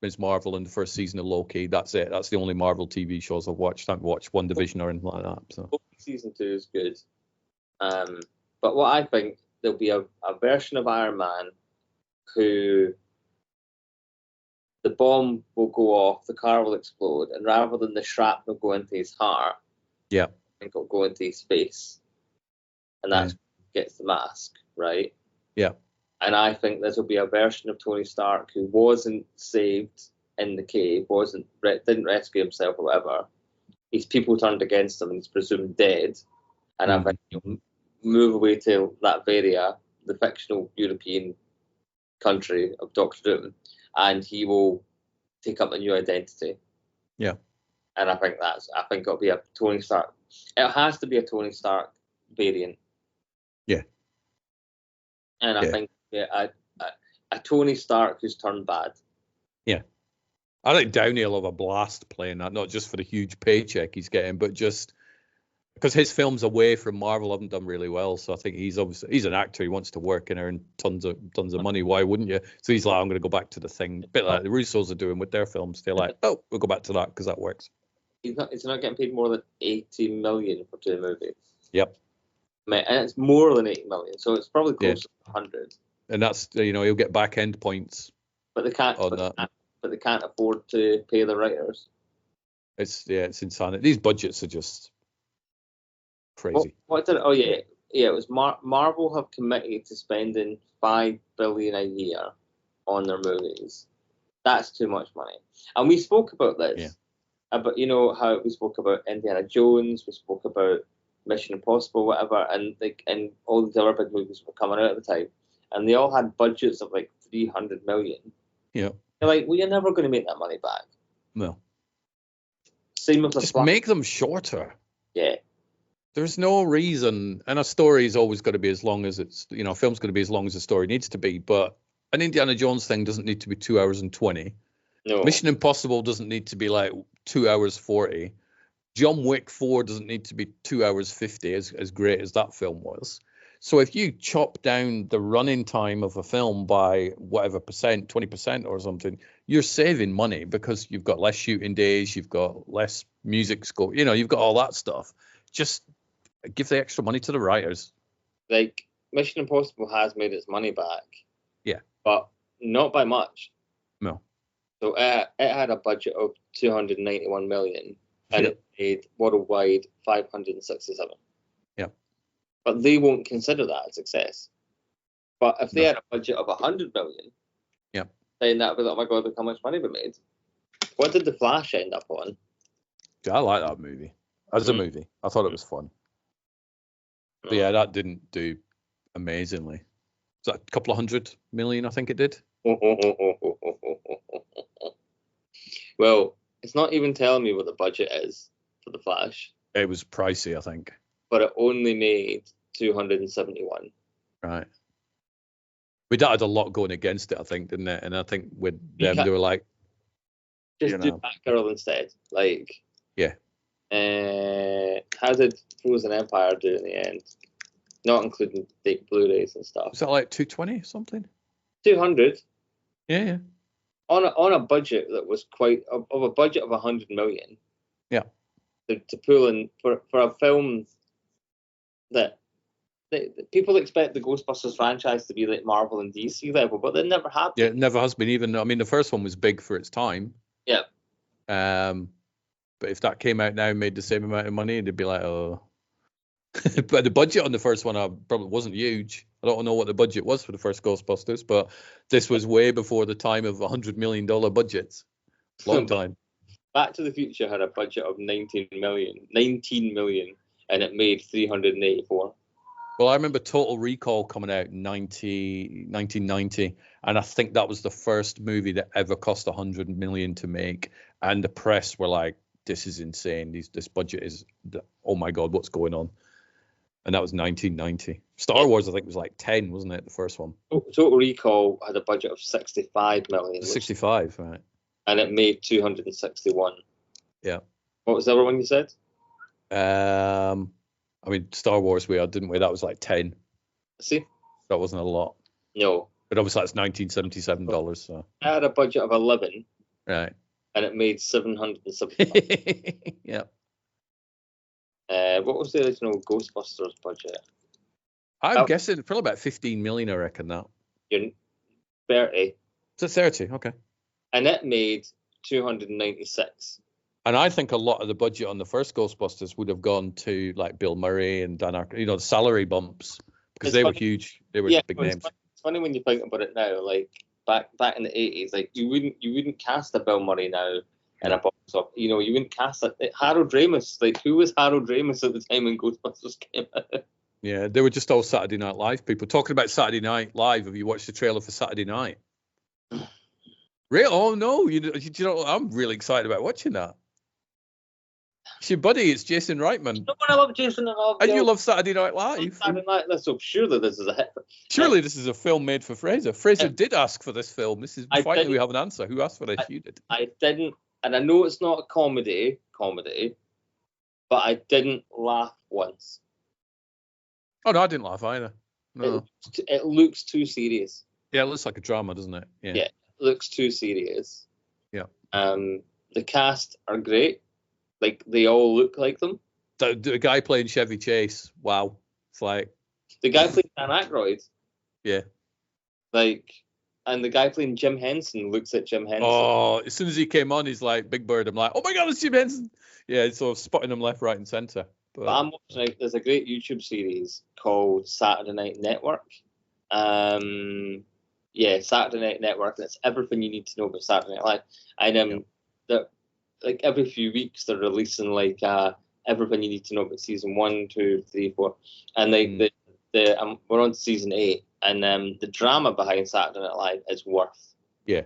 Ms. Marvel in the first season of Loki. That's it. That's the only Marvel TV shows I've watched. I haven't watched One Division or anything like that. So season 2 is good. But what I think, there'll be a version of Iron Man who the bomb will go off, the car will explode, and rather than the shrapnel go into his heart, I think it'll go into his face. And that gets the mask, right? Yeah. And I think this will be a version of Tony Stark who wasn't saved in the cave, didn't rescue himself or whatever. His people turned against him and he's presumed dead. And I think he'll move away to Latveria, the fictional European country of Doctor Doom, and he will take up a new identity. Yeah. And I think it'll be a Tony Stark. It has to be a Tony Stark variant. Yeah. And I think a Tony Stark who's turned bad. Yeah. I think Downey will have a blast playing that, not just for the huge paycheck he's getting, but just because his films away from Marvel haven't done really well. So I think he's an actor. He wants to work and earn tons of money. Why wouldn't you? So he's like, I'm going to go back to the thing. A bit like the Russos are doing with their films. They're like, oh, we'll go back to that because that works. He's not getting paid more than 80 million for 2 movies. Yep. And it's more than 80 million, so it's probably close to 100. And that's, he'll get back end points. But they can't. But they can't afford to pay the writers. It's insanity. These budgets are just crazy. What did? Oh yeah. It was Marvel have committed to spending $5 billion a year on their movies. That's too much money. And we spoke about this. Yeah. About how we spoke about Indiana Jones, we spoke about Mission Impossible, whatever, and all these other big movies were coming out at the time, and they all had budgets of like 300 million. Yeah. They're like, well, you're never going to make that money back. No. Same with just make them shorter. Yeah. There's no reason, and a story's always got to be as long as it's, a film's got to be as long as the story needs to be, but an Indiana Jones thing doesn't need to be 2 hours and 20. No. Mission Impossible doesn't need to be like 2 hours 40. John Wick 4 doesn't need to be 2 hours 50, as great as that film was. So if you chop down the running time of a film by whatever percent, 20% or something, you're saving money because you've got less shooting days, you've got less music score, you've got all that stuff. Just give the extra money to the writers. Like, Mission Impossible has made its money back. Yeah. But not by much. No. So it had a budget of 291 million, and it made worldwide 567. Yeah. But they won't consider that a success. But if they had a budget of 100 million, then that would be, oh my God, look how much money we made. What did The Flash end up on? Yeah, I like that movie. As a movie, I thought it was fun. But yeah, that didn't do amazingly. Was that a couple of 100 million, I think it did? Well, it's not even telling me what the budget is for The Flash. It was pricey, I think. But it only made 271. Right. But that had a lot going against it, I think, didn't it? And I think with them, they were like... Just do Batgirl instead. Like... Yeah. How did Frozen Empire do in the end? Not including the Blu-rays and stuff. Was that like 220 or something? 200. Yeah. On a budget that was of a budget of 100 million. Yeah. To pull in for a film that people expect the Ghostbusters franchise to be like Marvel and DC level, but they never have been. Yeah, it never has been. Even, I mean, the first one was big for its time. Yeah. But if that came out now and made the same amount of money, they'd be like, oh. But the budget on the first one probably wasn't huge. I don't know what the budget was for the first Ghostbusters, but this was way before the time of $100 million budgets. Long time. Back to the Future had a budget of 19 million, and it made 384. Well, I remember Total Recall coming out in 1990, and I think that was the first movie that ever cost 100 million to make. And the press were like, this is insane. This budget is, oh my God, what's going on? And that was 1990. Star Wars, I think, was like 10, wasn't it? The first one. Total Recall had a budget of 65 million. 65, right. And it made 261. Yeah. What was the other one you said? I mean, Star Wars we had, didn't we? That was like 10. See? That wasn't a lot. No. But obviously that's $1977, so. I had a budget of 11. Right. And it made 775. Yeah. What was the original Ghostbusters budget? I'm guessing probably about 15 million, I reckon that. You're 30. So 30, okay. And it made 296. And I think a lot of the budget on the first Ghostbusters would have gone to like Bill Murray and Dan Aykroyd, the salary bumps, because they were huge. They were big names. It's funny when you think about it now. Like back in the 80s, like you wouldn't cast a Bill Murray now in a box office. You wouldn't cast Harold Ramis. Like, who was Harold Ramis at the time when Ghostbusters came out? Yeah, they were just all Saturday Night Live people. Talking about Saturday Night Live, have you watched the trailer for Saturday Night? Really? Oh no, you know, I'm really excited about watching that. It's your buddy, it's Jason Reitman. I love Jason and you love Saturday Night Live. Saturday Night Live, so surely this is a hit. Surely this is a film made for Fraser. Fraser did ask for this film. This is finally we have an answer. Who asked for this? You did. I didn't, and I know it's not a comedy, but I didn't laugh once. Oh no, I didn't laugh either. No. It looks too serious. Yeah, it looks like a drama, doesn't it? Yeah. Yeah, it looks too serious. Yeah. The cast are great. Like, they all look like them. The guy playing Chevy Chase, wow. It's like The guy playing Dan Aykroyd. Yeah. Like, and the guy playing Jim Henson looks like Jim Henson. Oh, as soon as he came on, he's like Big Bird. I'm like, oh my God, it's Jim Henson. Yeah, sort of spotting him left, right, and center. But I'm watching, like, there's a great YouTube series called Saturday Night Network. Saturday Night Network, and it's everything you need to know about Saturday Night Live. And like every few weeks they're releasing like everything you need to know about season 1, 2, 3, 4, and we're on season 8, and the drama behind Saturday Night Live is worth. Yeah,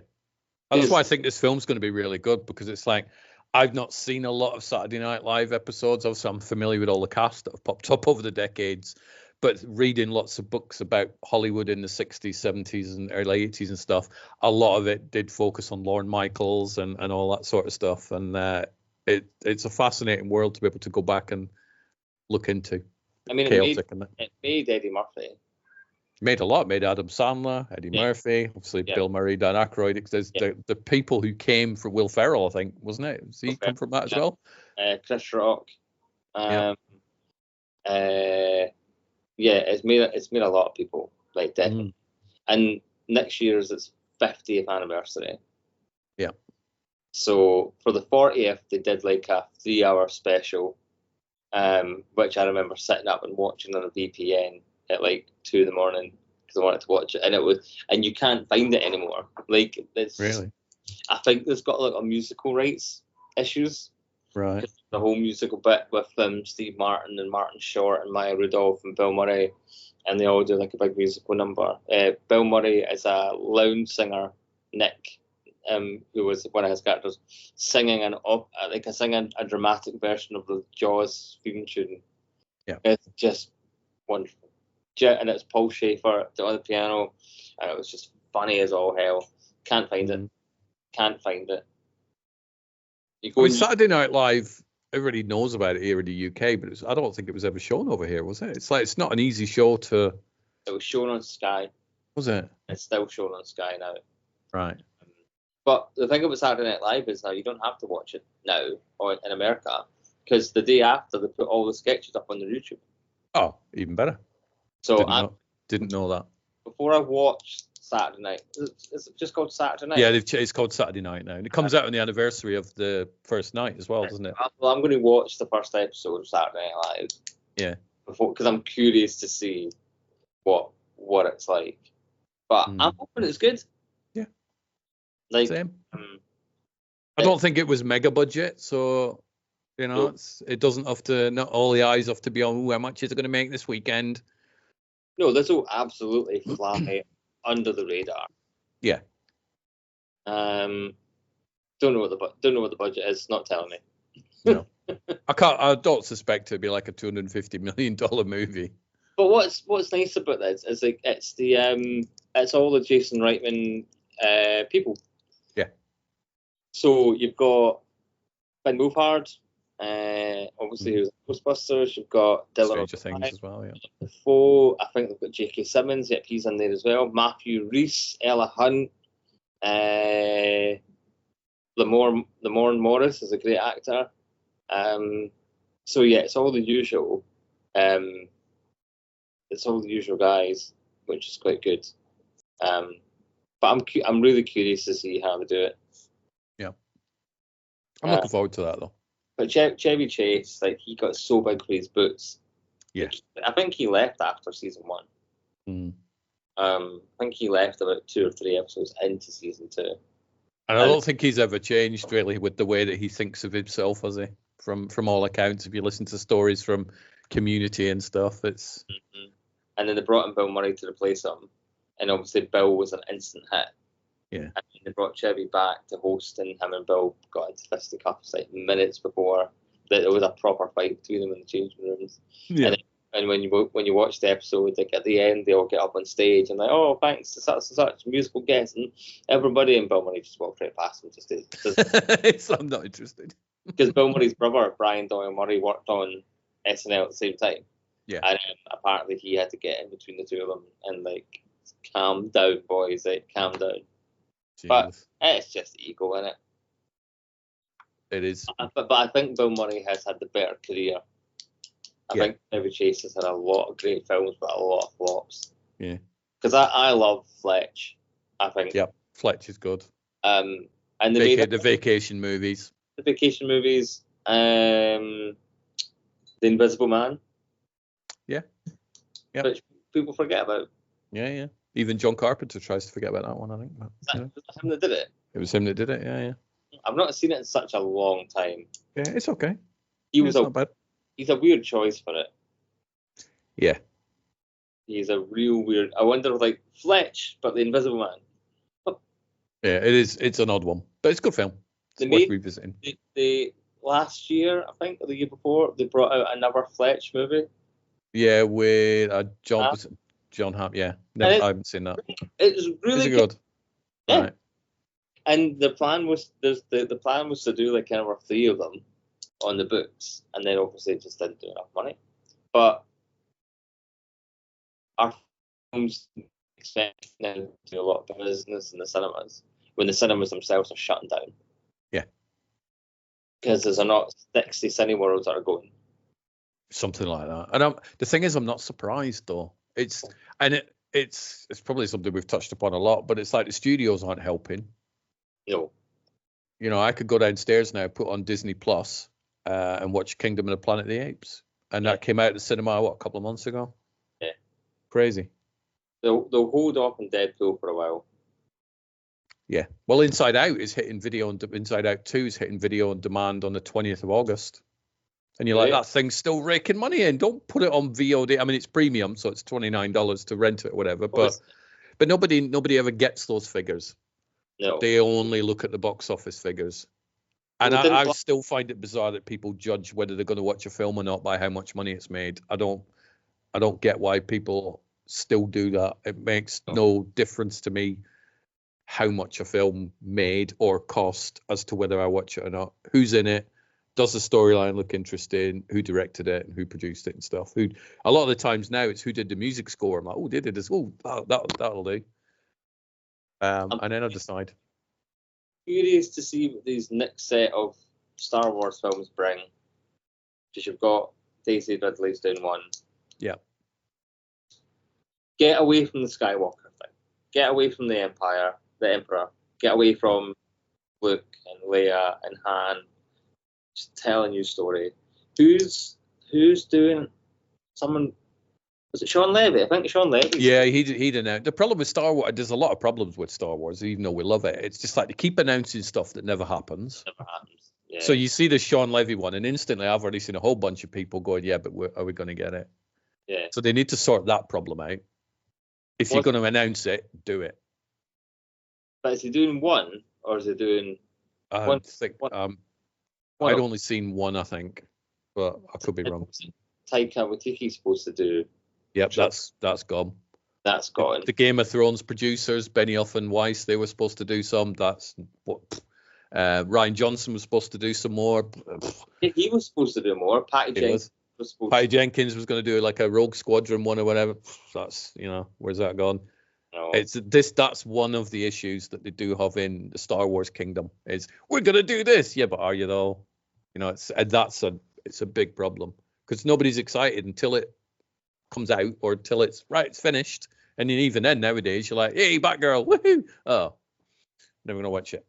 that's why I think this film's going to be really good, because it's like, I've not seen a lot of Saturday Night Live episodes. Obviously, I'm familiar with all the cast that have popped up over the decades, but reading lots of books about Hollywood in the 60s, 70s, and early 80s and stuff, a lot of it did focus on Lorne Michaels and all that sort of stuff. And it's a fascinating world to be able to go back and look into. I mean, it made Eddie Murphy. Made a lot. Made Adam Sandler, Eddie Murphy, obviously Bill Murray, Dan Aykroyd. There's the people who came from Will Ferrell, I think, wasn't it? Does he come from that as well? Chris Rock. It's made a lot of people, like, definitely. And next year's its 50th anniversary. Yeah. So for the 40th, they did like a 3-hour special, which I remember sitting up and watching on a VPN at like 2 in the morning because I wanted to watch it, and you can't find it anymore. Like, it's really. I think there's got like a musical rights issues. Right. The whole musical bit with Steve Martin and Martin Short and Maya Rudolph and Bill Murray, and they all do like a big musical number. Bill Murray is a lounge singer, Nick, who was one of his characters, singing a dramatic version of the Jaws theme tune. Yeah, it's just wonderful. And it's Paul Schaefer on the piano, and it was just funny as all hell. Can't find it. Saturday Night Live, everybody knows about it here in the UK, but I don't think it was ever shown over here, was it? It's like, it's not an easy show to. It was shown on Sky. Was it? It's still shown on Sky now. Right. But the thing about Saturday Night Live is now you don't have to watch it now or in America, because the day after they put all the sketches up on their YouTube. Oh, even better. So didn't know that. Before I watched Saturday Night, is it just called Saturday Night? Yeah, it's called Saturday Night now, and it comes out on the anniversary of the first night as well, doesn't it? Well, I'm going to watch the first episode of Saturday Night Live. Yeah. Because I'm curious to see what it's like. But I'm hoping it's good. Yeah. Like, same. I don't think it was mega budget, so it doesn't have to. Not all the eyes have to be on how much is it going to make this weekend. No, this will absolutely fly under the radar. Yeah. Don't know what the budget is. Not telling me. No. I don't suspect it'd be like a $250 million movie. But what's nice about this is like it's all the Jason Reitman people. Yeah. So you've got Ben Wolfhard, obviously who's Ghostbusters. You've got Dylan Stranger Things as well, yeah. Defoe. I think they've got J.K. Simmons. Yep, he's in there as well. Matthew Rhys, Ella Hunt, Lamorne Morris is a great actor. So yeah, it's all the usual. It's all the usual guys, which is quite good. But I'm really curious to see how they do it. Yeah, I'm looking forward to that though. But Chevy Chase, like, he got so big for his boots. Yeah, I think he left after season 1. I think he left about 2 or 3 episodes into season 2. And I don't think he's ever changed really with the way that he thinks of himself, has he? From all accounts, if you listen to stories from Community and stuff, it's. And then they brought in Bill Murray to replace him, and obviously Bill was an instant hit. Yeah. And they brought Chevy back to host, and him and Bill got into fisticuffs like minutes before there was a proper fight between them in the changing rooms. Yeah. And when you watch the episode, like at the end, they all get up on stage and like, oh, thanks to such and such musical guest and everybody, and Bill Murray just walked right past them. I'm not interested. because Bill Murray's brother Brian Doyle Murray worked on SNL at the same time. Yeah. And apparently he had to get in between the two of them and like, calm down, boys, like calm down. Jesus. But it's just ego, isn't it? It is. But I think Bill Murray has had the better career. I think Chevy Chase has had a lot of great films, but a lot of flops. Yeah. Because I love Fletch. I think. Yep. Fletch is good. And they made the vacation movies. The vacation movies. The Invisible Man. Yeah. Yeah. Which people forget about. Yeah, yeah. Even John Carpenter tries to forget about that one, I think. But, was that him that did it? It was him that did it, yeah. I've not seen it in such a long time. Yeah, it's okay. It's not bad. He's a weird choice for it. Yeah. He's a real weird. I wonder, like, Fletch, but the Invisible Man. Yeah, it is. It's an odd one, but it's a good film. It's worth revisiting. They last year, I think, or the year before, they brought out another Fletch movie. Yeah, with John Hamm. Yeah, I haven't seen that. It was really good. Yeah. Right. And the plan was the plan was to do like kind of 3 of them on the books, and then obviously it just didn't do enough money. But our films expect now to do a lot of business in the cinemas when the cinemas themselves are shutting down. Yeah. Because there's not 60 Cineworlds that are going. Something like that. And the thing is, I'm not surprised though. It's probably something we've touched upon a lot, but it's like the studios aren't helping. No. You know, I could go downstairs now, put on Disney Plus, and watch Kingdom of the Planet of the Apes, and that came out at the cinema a couple of months ago. Yeah. Crazy. They'll hold off on Deadpool for a while. Yeah. Well, Inside Out is hitting video, and Inside Out 2 is hitting video on demand on the 20th of August. And you're like, that thing's still raking money in. Don't put it on VOD. I mean, it's premium, so it's $29 to rent it or whatever. But nobody ever gets those figures. No. They only look at the box office figures. And I still find it bizarre that people judge whether they're going to watch a film or not by how much money it's made. I don't get why people still do that. It makes no difference to me how much a film made or cost as to whether I watch it or not. Who's in it? Does the storyline look interesting? Who directed it and who produced it and stuff? A lot of the times now it's who did the music score. I'm like, oh, they did this. Oh, that'll do. And then I decide. Curious to see what these next set of Star Wars films bring. Because you've got Daisy Ridley's doing one. Yeah. Get away from the Skywalker thing. Get away from the Emperor. Get away from Luke and Leia and Han. Just tell a new story. Who's doing someone? Was it Sean Levy? I think Sean Levy. Yeah, he announced. The problem with Star Wars, there's a lot of problems with Star Wars, even though we love it. It's just like they keep announcing stuff that never happens. Yeah. So you see the Sean Levy one, and instantly I've already seen a whole bunch of people going, yeah, but are we going to get it? Yeah. So they need to sort that problem out. If you're going to announce it, do it. But is he doing one, or is he doing one? I'd only seen one, I think, but I could be wrong. Taika Waititi's supposed to do. Yep, that's gone. That's gone. The Game of Thrones producers, Benioff and Weiss, they were supposed to do some. That's what. Ryan Johnson was supposed to do some more. He was supposed to do more. Patty Jenkins was going to do like a Rogue Squadron one or whatever. That's, where's that gone? No. That's one of the issues that they do have in the Star Wars kingdom is we're going to do this. Yeah, but are you though? It's a big problem because nobody's excited until it comes out or until it's finished. And then even then nowadays you're like, hey, Batgirl, woohoo! Oh, never gonna watch it.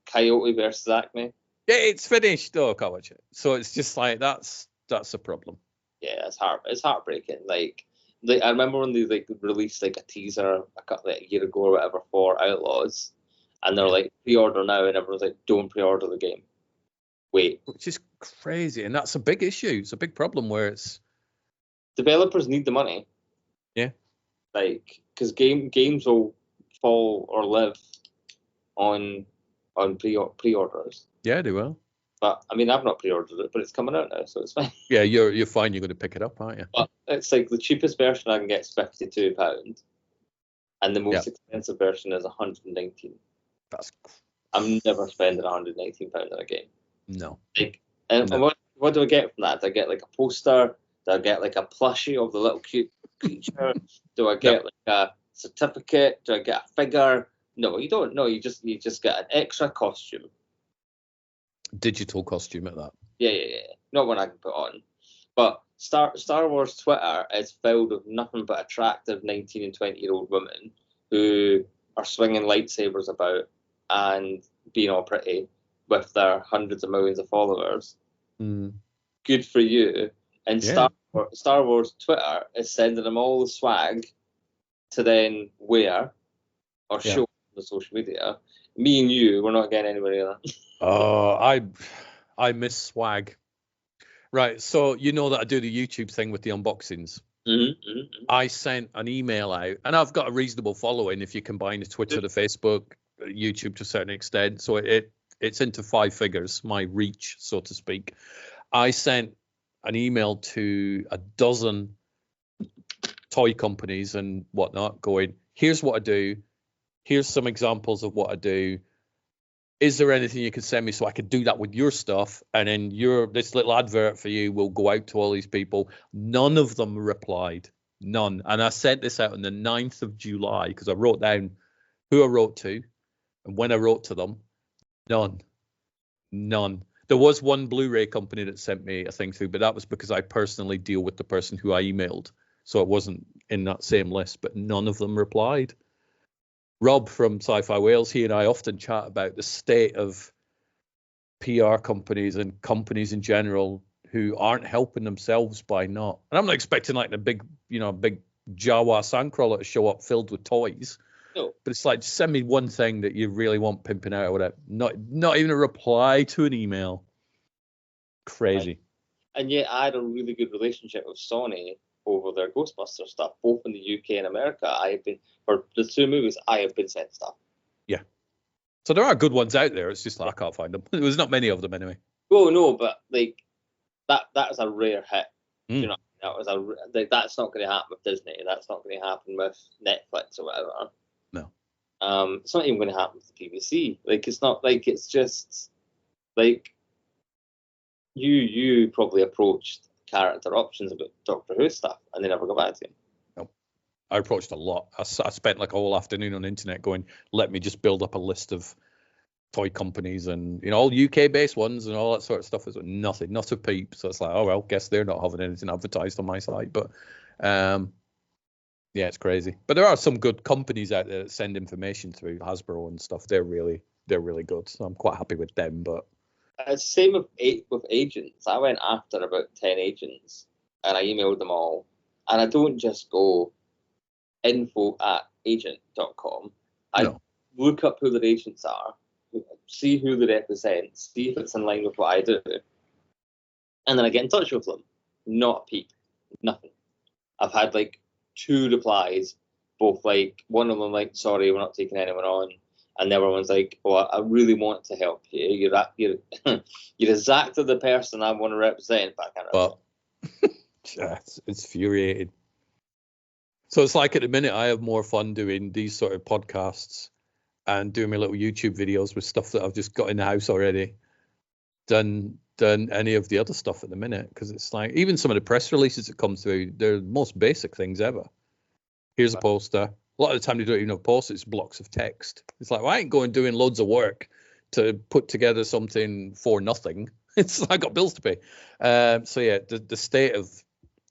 Coyote versus Acme. Yeah, it's finished. Oh, I can't watch it. So it's just like that's a problem. Yeah, it's heartbreaking. Like I remember when they released like a teaser a year ago or whatever for Outlaws, and they're like pre-order now, and everyone's like, don't pre-order the game. Wait, which is crazy, and that's a big issue. It's a big problem where it's developers need the money. Yeah, like because games will fall or live on pre-orders. Yeah, they will. But I mean, I've not pre-ordered it, but it's coming out now, so it's fine. Yeah, you're fine. You're going to pick it up, aren't you? But it's like the cheapest version I can get is £52, and the most expensive version is £119. I'm never spending £119 on a game. No. Like, and No. what do I get from that? Do I get like a poster? Do I get like a plushie of the little cute creature? Do I get like a certificate? Do I get a figure? No, you don't. No, you just get an extra costume. Digital costume at that. Yeah. Not one I can put on. But Star Wars Twitter is filled with nothing but attractive 19 and 20-year-old women who are swinging lightsabers about and being all pretty with their hundreds of millions of followers. Good for you. And Star Wars Twitter is sending them all the swag to then wear or show on the social media. Me and you, we're not getting anywhere near that. Oh, I miss swag. Right, so you know that I do the YouTube thing with the unboxings. I sent an email out, and I've got a reasonable following if you combine the Twitter, the Facebook, YouTube to a certain extent. So it's into 5 figures, my reach, so to speak. I sent an email to a dozen toy companies and whatnot going, here's what I do. Here's some examples of what I do. Is there anything you can send me so I could do that with your stuff? And then this little advert for you will go out to all these people. None of them replied. None. And I sent this out on the 9th of July because I wrote down who I wrote to and when I wrote to them. None. There was one Blu-ray company that sent me a thing through, but that was because I personally deal with the person who I emailed. So it wasn't in that same list, but none of them replied. Rob from Sci-Fi Wales, he and I often chat about the state of PR companies and companies in general who aren't helping themselves by not. And I'm not expecting like a big Jawa sandcrawler to show up filled with toys. No. But it's like, just send me one thing that you really want pimping out or whatever. Not even a reply to an email. Crazy. Right. And yet I had a really good relationship with Sony over their Ghostbusters stuff, both in the UK and America. For the 2 movies, I have been sent stuff. Yeah. So there are good ones out there. It's just like I can't find them. There's not many of them anyway. Oh no, but like that was a rare hit. You know, that's not going to happen with Disney. That's not going to happen with Netflix or whatever. No. It's not even going to happen with the BBC. Like, it's not like, it's just like you probably approached character options about Doctor Who stuff and they never got back to you. No, I approached a lot. I spent like a whole afternoon on the internet going, let me just build up a list of toy companies and, you know, all UK based ones and all that sort of stuff. Is nothing, not a peep. So it's like, oh well, guess they're not having anything advertised on my site. But yeah, it's crazy. But there are some good companies out there that send information through, Hasbro and stuff. They're really good. So I'm quite happy with them. But same with agents. I went after about 10 agents and I emailed them all. And I don't just go info@agent.com. I look up who their agents are, see who they represent, see if it's in line with what I do. And then I get in touch with them. Not a peep. Nothing. I've had like 2 replies, both like, one of them like, sorry, we're not taking anyone on. And the other one's like, well, I really want to help you. You're exactly the person I want to represent, but I can't represent. It's infuriating. So it's like at the minute I have more fun doing these sort of podcasts and doing my little YouTube videos with stuff that I've just got in the house already than any of the other stuff at the minute. Because it's like, even some of the press releases that come through, they're the most basic things ever. Here's a poster. A lot of the time they don't even have posters, it's blocks of text. It's like, well, I ain't going doing loads of work to put together something for nothing. It's like, I got bills to pay. So yeah, the state of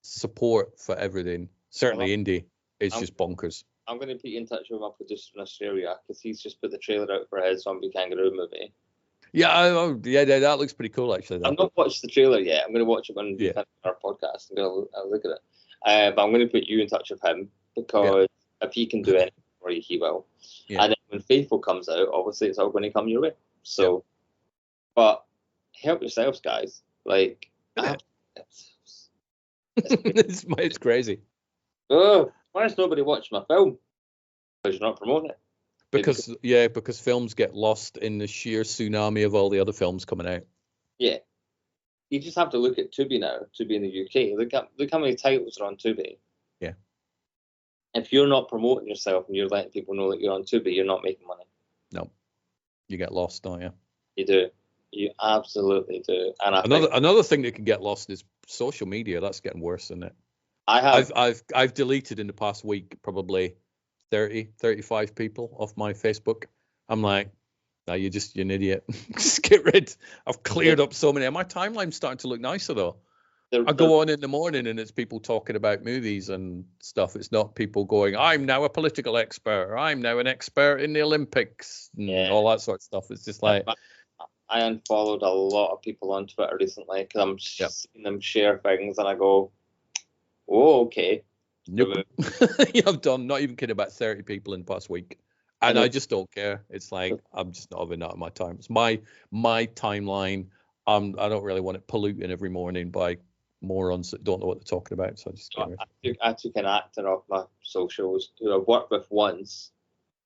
support for everything, certainly indie, is just bonkers. I'm going to put you in touch with my producer in Australia because he's just put the trailer out for his Zombie Kangaroo movie. Yeah, that looks pretty cool actually. I've not watched the trailer yet. I'm going to watch it when we finish our podcast and go look at it. But I'm going to put you in touch with him because if he can do anything for you, he will. Yeah. And then when Faithful comes out, obviously it's all going to come your way. So, but help yourselves, guys. Like, it's crazy. Oh, why is nobody watching my film? Because you're not promoting it. Because films get lost in the sheer tsunami of all the other films coming out. Yeah. You just have to look at Tubi now, Tubi in the UK. Look how many titles are on Tubi. Yeah. If you're not promoting yourself and you're letting people know that you're on Tubi, you're not making money. No. You get lost, don't you? You do. You absolutely do. And another thing that can get lost is social media. That's getting worse, isn't it? I've deleted in the past week probably 35 people off my Facebook. I'm like, no, you're an idiot. Just get rid. I've cleared up so many. And my timeline's starting to look nicer though. I go on in the morning and it's people talking about movies and stuff. It's not people going, I'm now a political expert, or I'm now an expert in the Olympics and all that sort of stuff. It's just like, I unfollowed a lot of people on Twitter recently because I'm seeing them share things and I go, oh, okay. Nope. I've done, not even kidding, about 30 people in the past week. And I just don't care. It's like, I'm just not having that in my time. It's my timeline. I don't really want it polluting every morning by morons that don't know what they're talking about. So I just I took an actor off my socials who I worked with once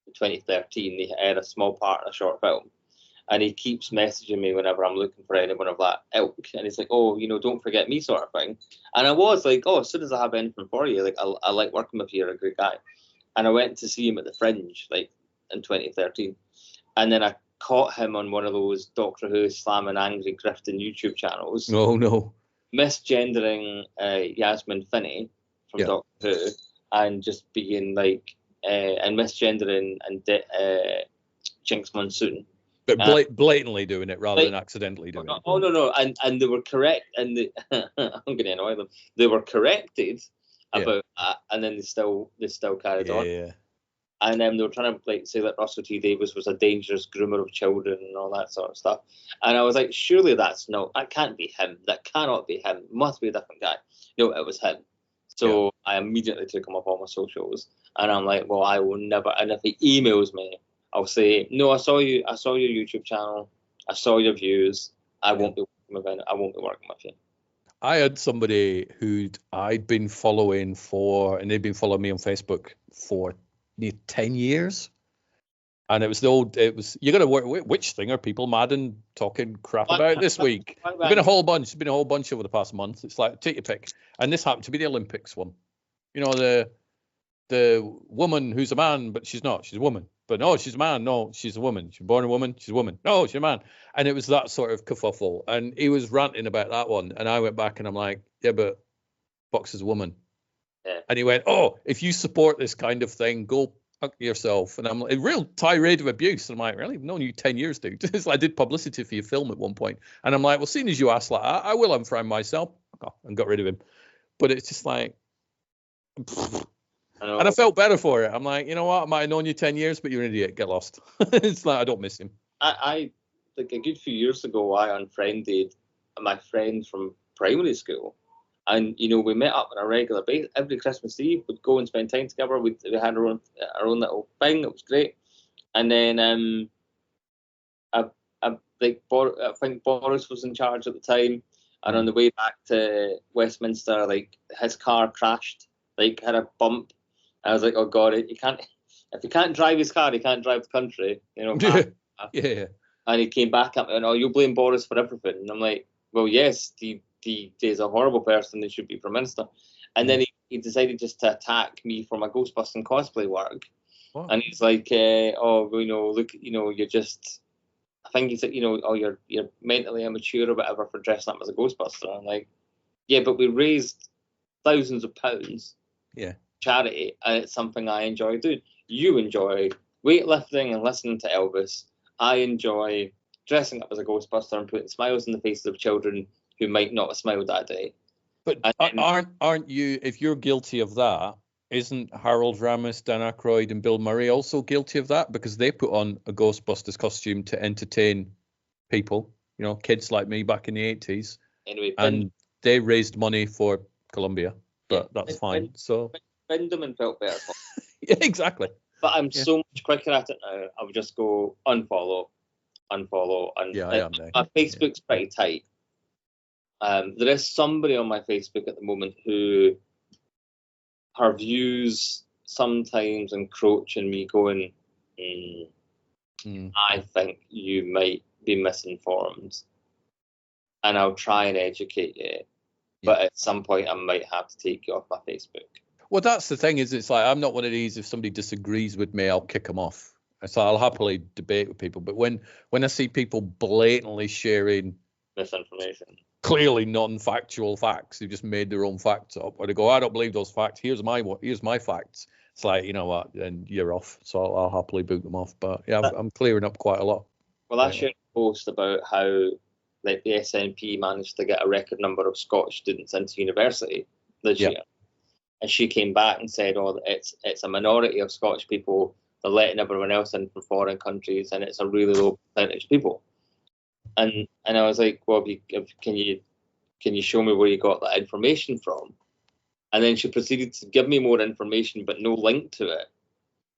in 2013. He had a small part in a short film. And he keeps messaging me whenever I'm looking for anyone of that ilk. And he's like, oh, don't forget me, sort of thing. And I was like, oh, as soon as I have anything for you, like, I like working with you, you're a great guy. And I went to see him at the Fringe, like, in 2013. And then I caught him on one of those Doctor Who slamming angry grifting YouTube channels. Oh, no. Misgendering Yasmin Finney from Doctor Who and just being like, and misgendering and Jinx Monsoon. But blatantly doing it rather than accidentally doing it. Oh, no. And they were correct. And I'm going to annoy them. They were corrected about that. And then they still carried on. Yeah. And they were trying to say that Russell T Davies was a dangerous groomer of children and all that sort of stuff. And I was like, surely that can't be him. That cannot be him. It must be a different guy. No, it was him. So I immediately took him off all my socials. And I'm like, well, I will never. And if he emails me, I'll say, no, I saw your YouTube channel. I saw your views. I won't be working with you. I had somebody who I'd been following and they'd been following me on Facebook for 10 years. And it was you're going to work, which thing are people mad and talking crap about this week? There's been a whole bunch. There's been a whole bunch over the past month. It's like, take your pick. And this happened to be the Olympics one. The woman who's a man, but she's not. She's a woman. But no, she's a man. No, she's a woman. She's born a woman. She's a woman. No, she's a man. And it was that sort of kerfuffle. And he was ranting about that one. And I went back and I'm like, yeah, but Fox is a woman. Yeah. And he went, oh, if you support this kind of thing, go fuck yourself. And I'm like, a real tirade of abuse. And I'm like, really? I've known you 10 years, dude. It's like I did publicity for your film at one point. And I'm like, well, seeing as you asked like that, I will unfriend myself. And got rid of him. But it's just like... And I felt better for it. I'm like, you know what? I might have known you 10 years, but you're an idiot. Get lost. It's like, I don't miss him. I like a good few years ago, I unfriended my friend from primary school. And, we met up on a regular basis. Every Christmas Eve, we'd go and spend time together. We had our own little thing. It was great. And then I think Boris was in charge at the time. And on the way back to Westminster, like, his car crashed, like, had a bump. I was like, oh God, if he can't drive his car, he can't drive the country, Yeah. And he came back up and, oh, you blame Boris for everything. And I'm like, well, yes, he is a horrible person. He should be Prime Minister. And then he decided just to attack me for my Ghostbusting cosplay work. What? And he's like, look, you're just, I think he said, oh, you're mentally immature or whatever for dressing up as a Ghostbuster. I'm like, yeah, but we raised thousands of pounds. Yeah. Charity, and it's something I enjoy doing. You enjoy weightlifting and listening to Elvis. I enjoy dressing up as a Ghostbuster and putting smiles on the faces of children who might not have smiled that day. But aren't you, if you're guilty of that, isn't Harold Ramis, Dan Aykroyd and Bill Murray also guilty of that? Because they put on a Ghostbusters costume to entertain people, kids like me back in the 80s. Anyway, and they raised money for Columbia, but that's fine. So Bindem and felt better. Yeah, exactly. But I'm so much quicker at it now. I would just go unfollow, and I am now. My Facebook's pretty tight. There is somebody on my Facebook at the moment who her views sometimes encroach on me going, I think you might be misinformed. And I'll try and educate you. But at some point I might have to take you off my Facebook. Well, that's the thing, is it's like, I'm not one of these, if somebody disagrees with me, I'll kick them off. So I'll happily debate with people. But when I see people blatantly sharing misinformation, clearly non-factual facts, who just made their own facts up, or they go, I don't believe those facts. Here's my facts. It's like, you know what, then you're off. So I'll happily boot them off. But yeah, I'm clearing up quite a lot. Well, I shared a post about how like the SNP managed to get a record number of Scottish students into university this year, and she came back and said, "Oh, it's a minority of Scottish people. They're letting everyone else in from foreign countries, and it's a really low percentage of people." And I was like, "Well, can you show me where you got that information from?" And then she proceeded to give me more information, but no link to it.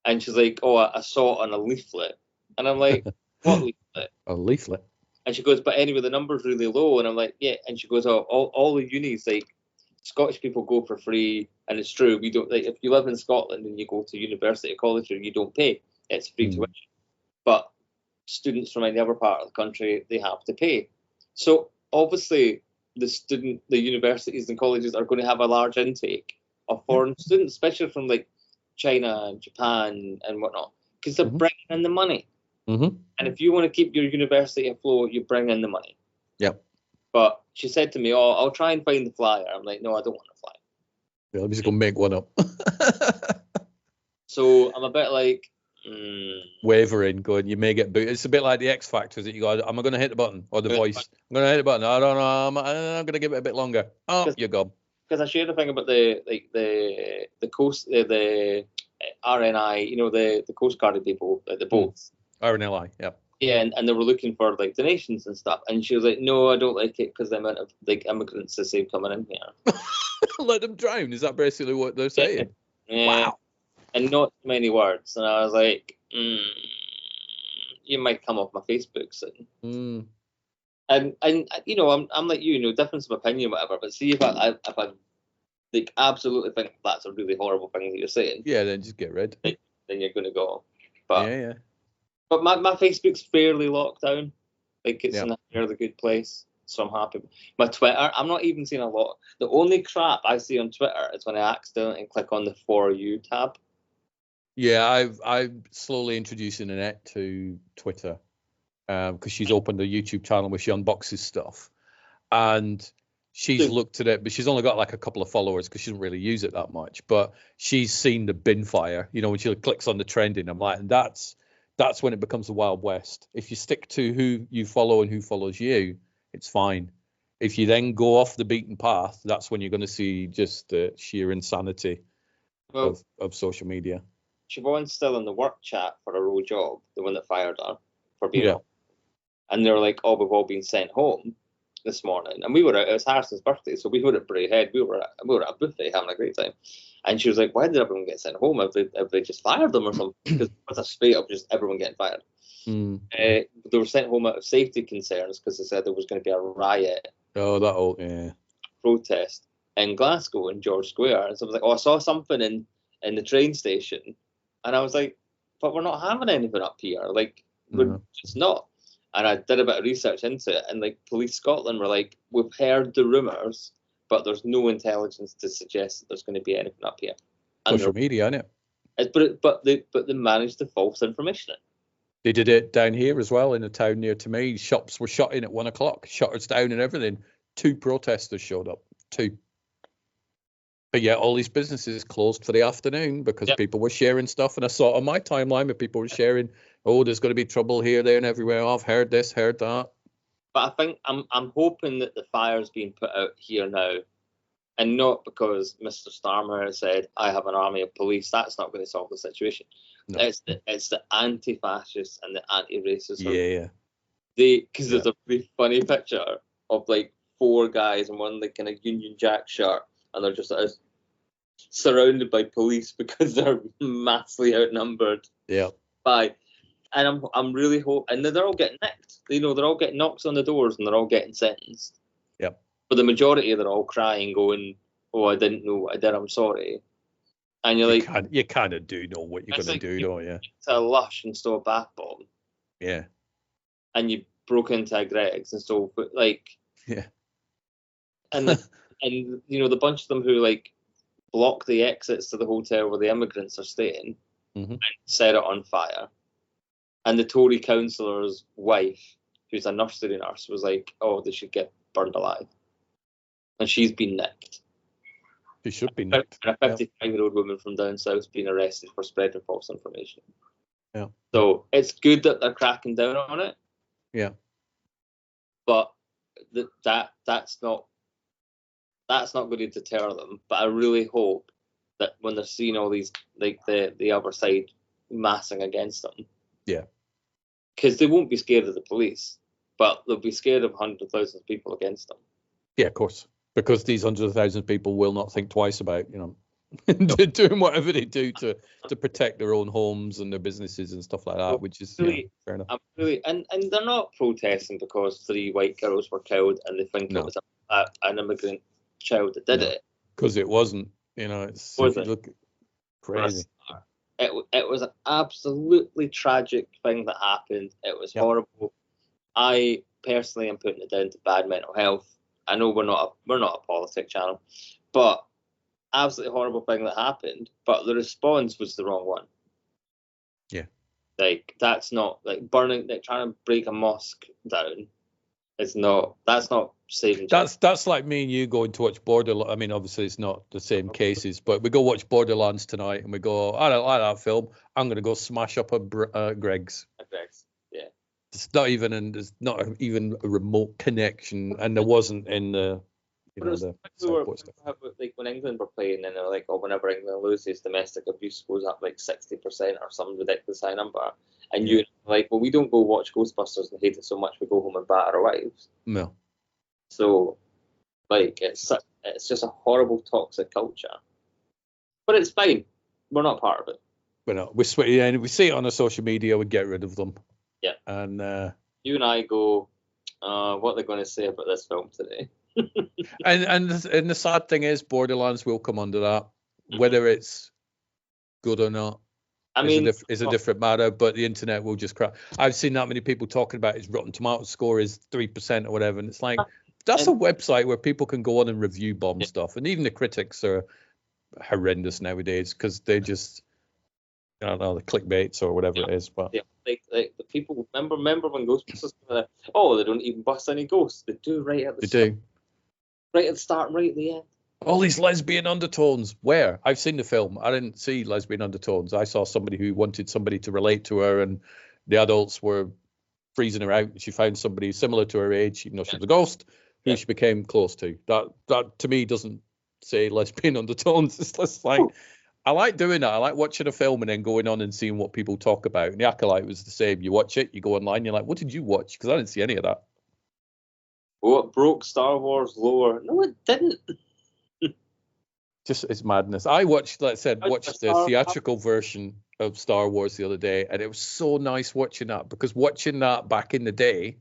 And she's like, "Oh, I saw it on a leaflet," and I'm like, "What leaflet?" A leaflet. And she goes, "But anyway, the number's really low." And I'm like, "Yeah." And she goes, "Oh, all the unis, like, Scottish people go for free, and it's true. We don't, like, if you live in Scotland and you go to university or college, you don't pay. It's free tuition. But students from any other part of the country, they have to pay. So obviously, the universities and colleges are going to have a large intake of foreign students, especially from like China and Japan and whatnot, because they're bringing in the money. And if you want to keep your university afloat, you bring in the money." Yep. But she said to me, "Oh, I'll try and find the flyer." I'm like, "No, I don't want a flyer." Yeah, I'm just gonna make one up. So I'm a bit like wavering, going, you may get booted. It's a bit like the X Factors that you go, am I going to hit the button or the voice? I'm going to hit the button. I don't know. I'm going to give it a bit longer. Oh, you're gone. Because I shared a thing about the coast, the RNI, you know, the Coast Guard people, the boats. RNLI, yeah. Yeah, and they were looking for like donations and stuff, and she was like, "No, I don't like it because the amount of like immigrants they say coming in here." Let them drown. Is that basically what they're saying? Yeah. Wow. And not too many words, and I was like, "You might come off my Facebook soon." And you know, I'm like you, difference of opinion, whatever. But see if I like absolutely think that's a really horrible thing that you're saying. Yeah, then just get rid. Then you're gonna go. But yeah. But my Facebook's fairly locked down. Like it's in a fairly good place. So I'm happy. My Twitter, I'm not even seeing a lot. The only crap I see on Twitter is when I accidentally click on the For You tab. Yeah, I'm slowly introducing Annette to Twitter because she's opened a YouTube channel where she unboxes stuff. And she's looked at it, but she's only got like a couple of followers because she doesn't really use it that much. But she's seen the bin fire, you know, when she clicks on the trending. I'm like, and that's when it becomes the Wild West. If you stick to who you follow and who follows you, it's fine. If you then go off the beaten path, that's when you're going to see just the sheer insanity of social media. Siobhan's still in the work chat for her old job, the one that fired her for being and they were like, "Oh, we've all been sent home this morning." And we were it was Harrison's birthday, so we were at Braehead. We were at a buffet having a great time. And she was like, "Why did everyone get sent home? Have they just fired them or something?" Because it's a spate of just everyone getting fired. They were sent home out of safety concerns because they said there was going to be a riot. Protest in Glasgow in George Square. And so I was like, "Oh, I saw something in the train station." And I was like, "But we're not having anything up here. Like, we're just not." And I did a bit of research into it, and like Police Scotland were like, "We've heard the rumours, but there's no intelligence to suggest that there's going to be anything up here." And social media, isn't it? But they managed to false information it. They did it down here as well in a town near to me. Shops were shut in at 1 o'clock, shutters down and everything. 2 protesters showed up. 2. But yeah, all these businesses closed for the afternoon because people were sharing stuff. And I saw on my timeline that people were sharing, "Oh, there's going to be trouble here, there, and everywhere. I've heard this, heard that." But I think I'm hoping that the fire's being put out here now, and not because Mr. Starmer has said, "I have an army of police." That's not going to solve the situation. No. It's the anti-fascists and the anti-racists. Because there's a really funny picture of like 4 guys in one like kind of Union Jack shirt, and they're just surrounded by police because they're massively outnumbered. And I'm really hoping, and they're all getting nicked. You know, they're all getting knocks on the doors and they're all getting sentenced. But the majority, they're all crying, going, "Oh, I didn't know what I did. I'm sorry." And you're like, you kind of do know what you're going to do, don't you? To a Lush and stole a bath bomb. Yeah. And you broke into a Greg's and stole, like. Yeah. And and you know the bunch of them who like block the exits to the hotel where the immigrants are staying and set it on fire. And the Tory councillor's wife, who's a nursery nurse, was like, "Oh, they should get burned alive," and she's been nicked. She should be nicked. And a 55-year-old woman from down south being arrested for spreading false information. Yeah. So it's good that they're cracking down on it. Yeah. But that's not going to deter them. But I really hope that when they're seeing all these, like the other side massing against them, yeah, because they won't be scared of the police, but they'll be scared of hundreds of thousands of people against them. Yeah, of course, because these hundreds of thousands of people will not think twice about, doing whatever they do to protect their own homes and their businesses and stuff like that, which is really, fair enough. And they're not protesting because 3 white girls were killed and they think it was an immigrant child that did it. Because it wasn't, it's crazy. It was an absolutely tragic thing that happened. It was horrible. I personally am putting it down to bad mental health. I know we're not a politics channel, but absolutely horrible thing that happened. But the response was the wrong one. Yeah, like that's not like burning, like trying to break a mosque down. That's not saving. That's like me and you going to watch Borderlands. I mean, obviously it's not the same cases, but we go watch Borderlands tonight, and we go, I don't like that film. I'm going to go smash up a Greg's. Yeah. It's not even, there's not even a remote connection, and there wasn't in the, the Southport stuff. Like when England were playing, and they're like, oh, whenever England loses, domestic abuse goes up like 60% or some ridiculous high number. And you're like, well, we don't go watch Ghostbusters and hate it so much we go home and batter our wives. No. So, like, it's just a horrible, toxic culture. But it's fine. We're not part of it. We're not. We see it on the social media, we get rid of them. Yeah. And you and I go, what are they going to say about this film today? and the sad thing is, Borderlands will come under that. Whether it's good or not, I mean, it's a different matter, but the internet will just crap. I've seen that many people talking about his Rotten Tomatoes score is 3% or whatever, and it's like, that's a website where people can go on and review bomb stuff, and even the critics are horrendous nowadays because they just, I don't know, the clickbaits or whatever it is. But like the people remember when Ghostbusters were like, oh, they don't even bust any ghosts. They do right at the start. Right at the start, right at the end. All these lesbian undertones. Where? I've seen the film. I didn't see lesbian undertones. I saw somebody who wanted somebody to relate to her, and the adults were freezing her out. She found somebody similar to her age, even though she was a ghost, who she became close to. That to me doesn't say lesbian undertones. It's just like, I like doing that. I like watching a film and then going on and seeing what people talk about. And The Acolyte was the same. You watch it, you go online, you're like, what did you watch? Because I didn't see any of that. Oh, it broke Star Wars lower. No, it didn't. Just, it's madness. I watched, like I said, the theatrical version of Star Wars the other day, and it was so nice watching that, because watching that back in the day,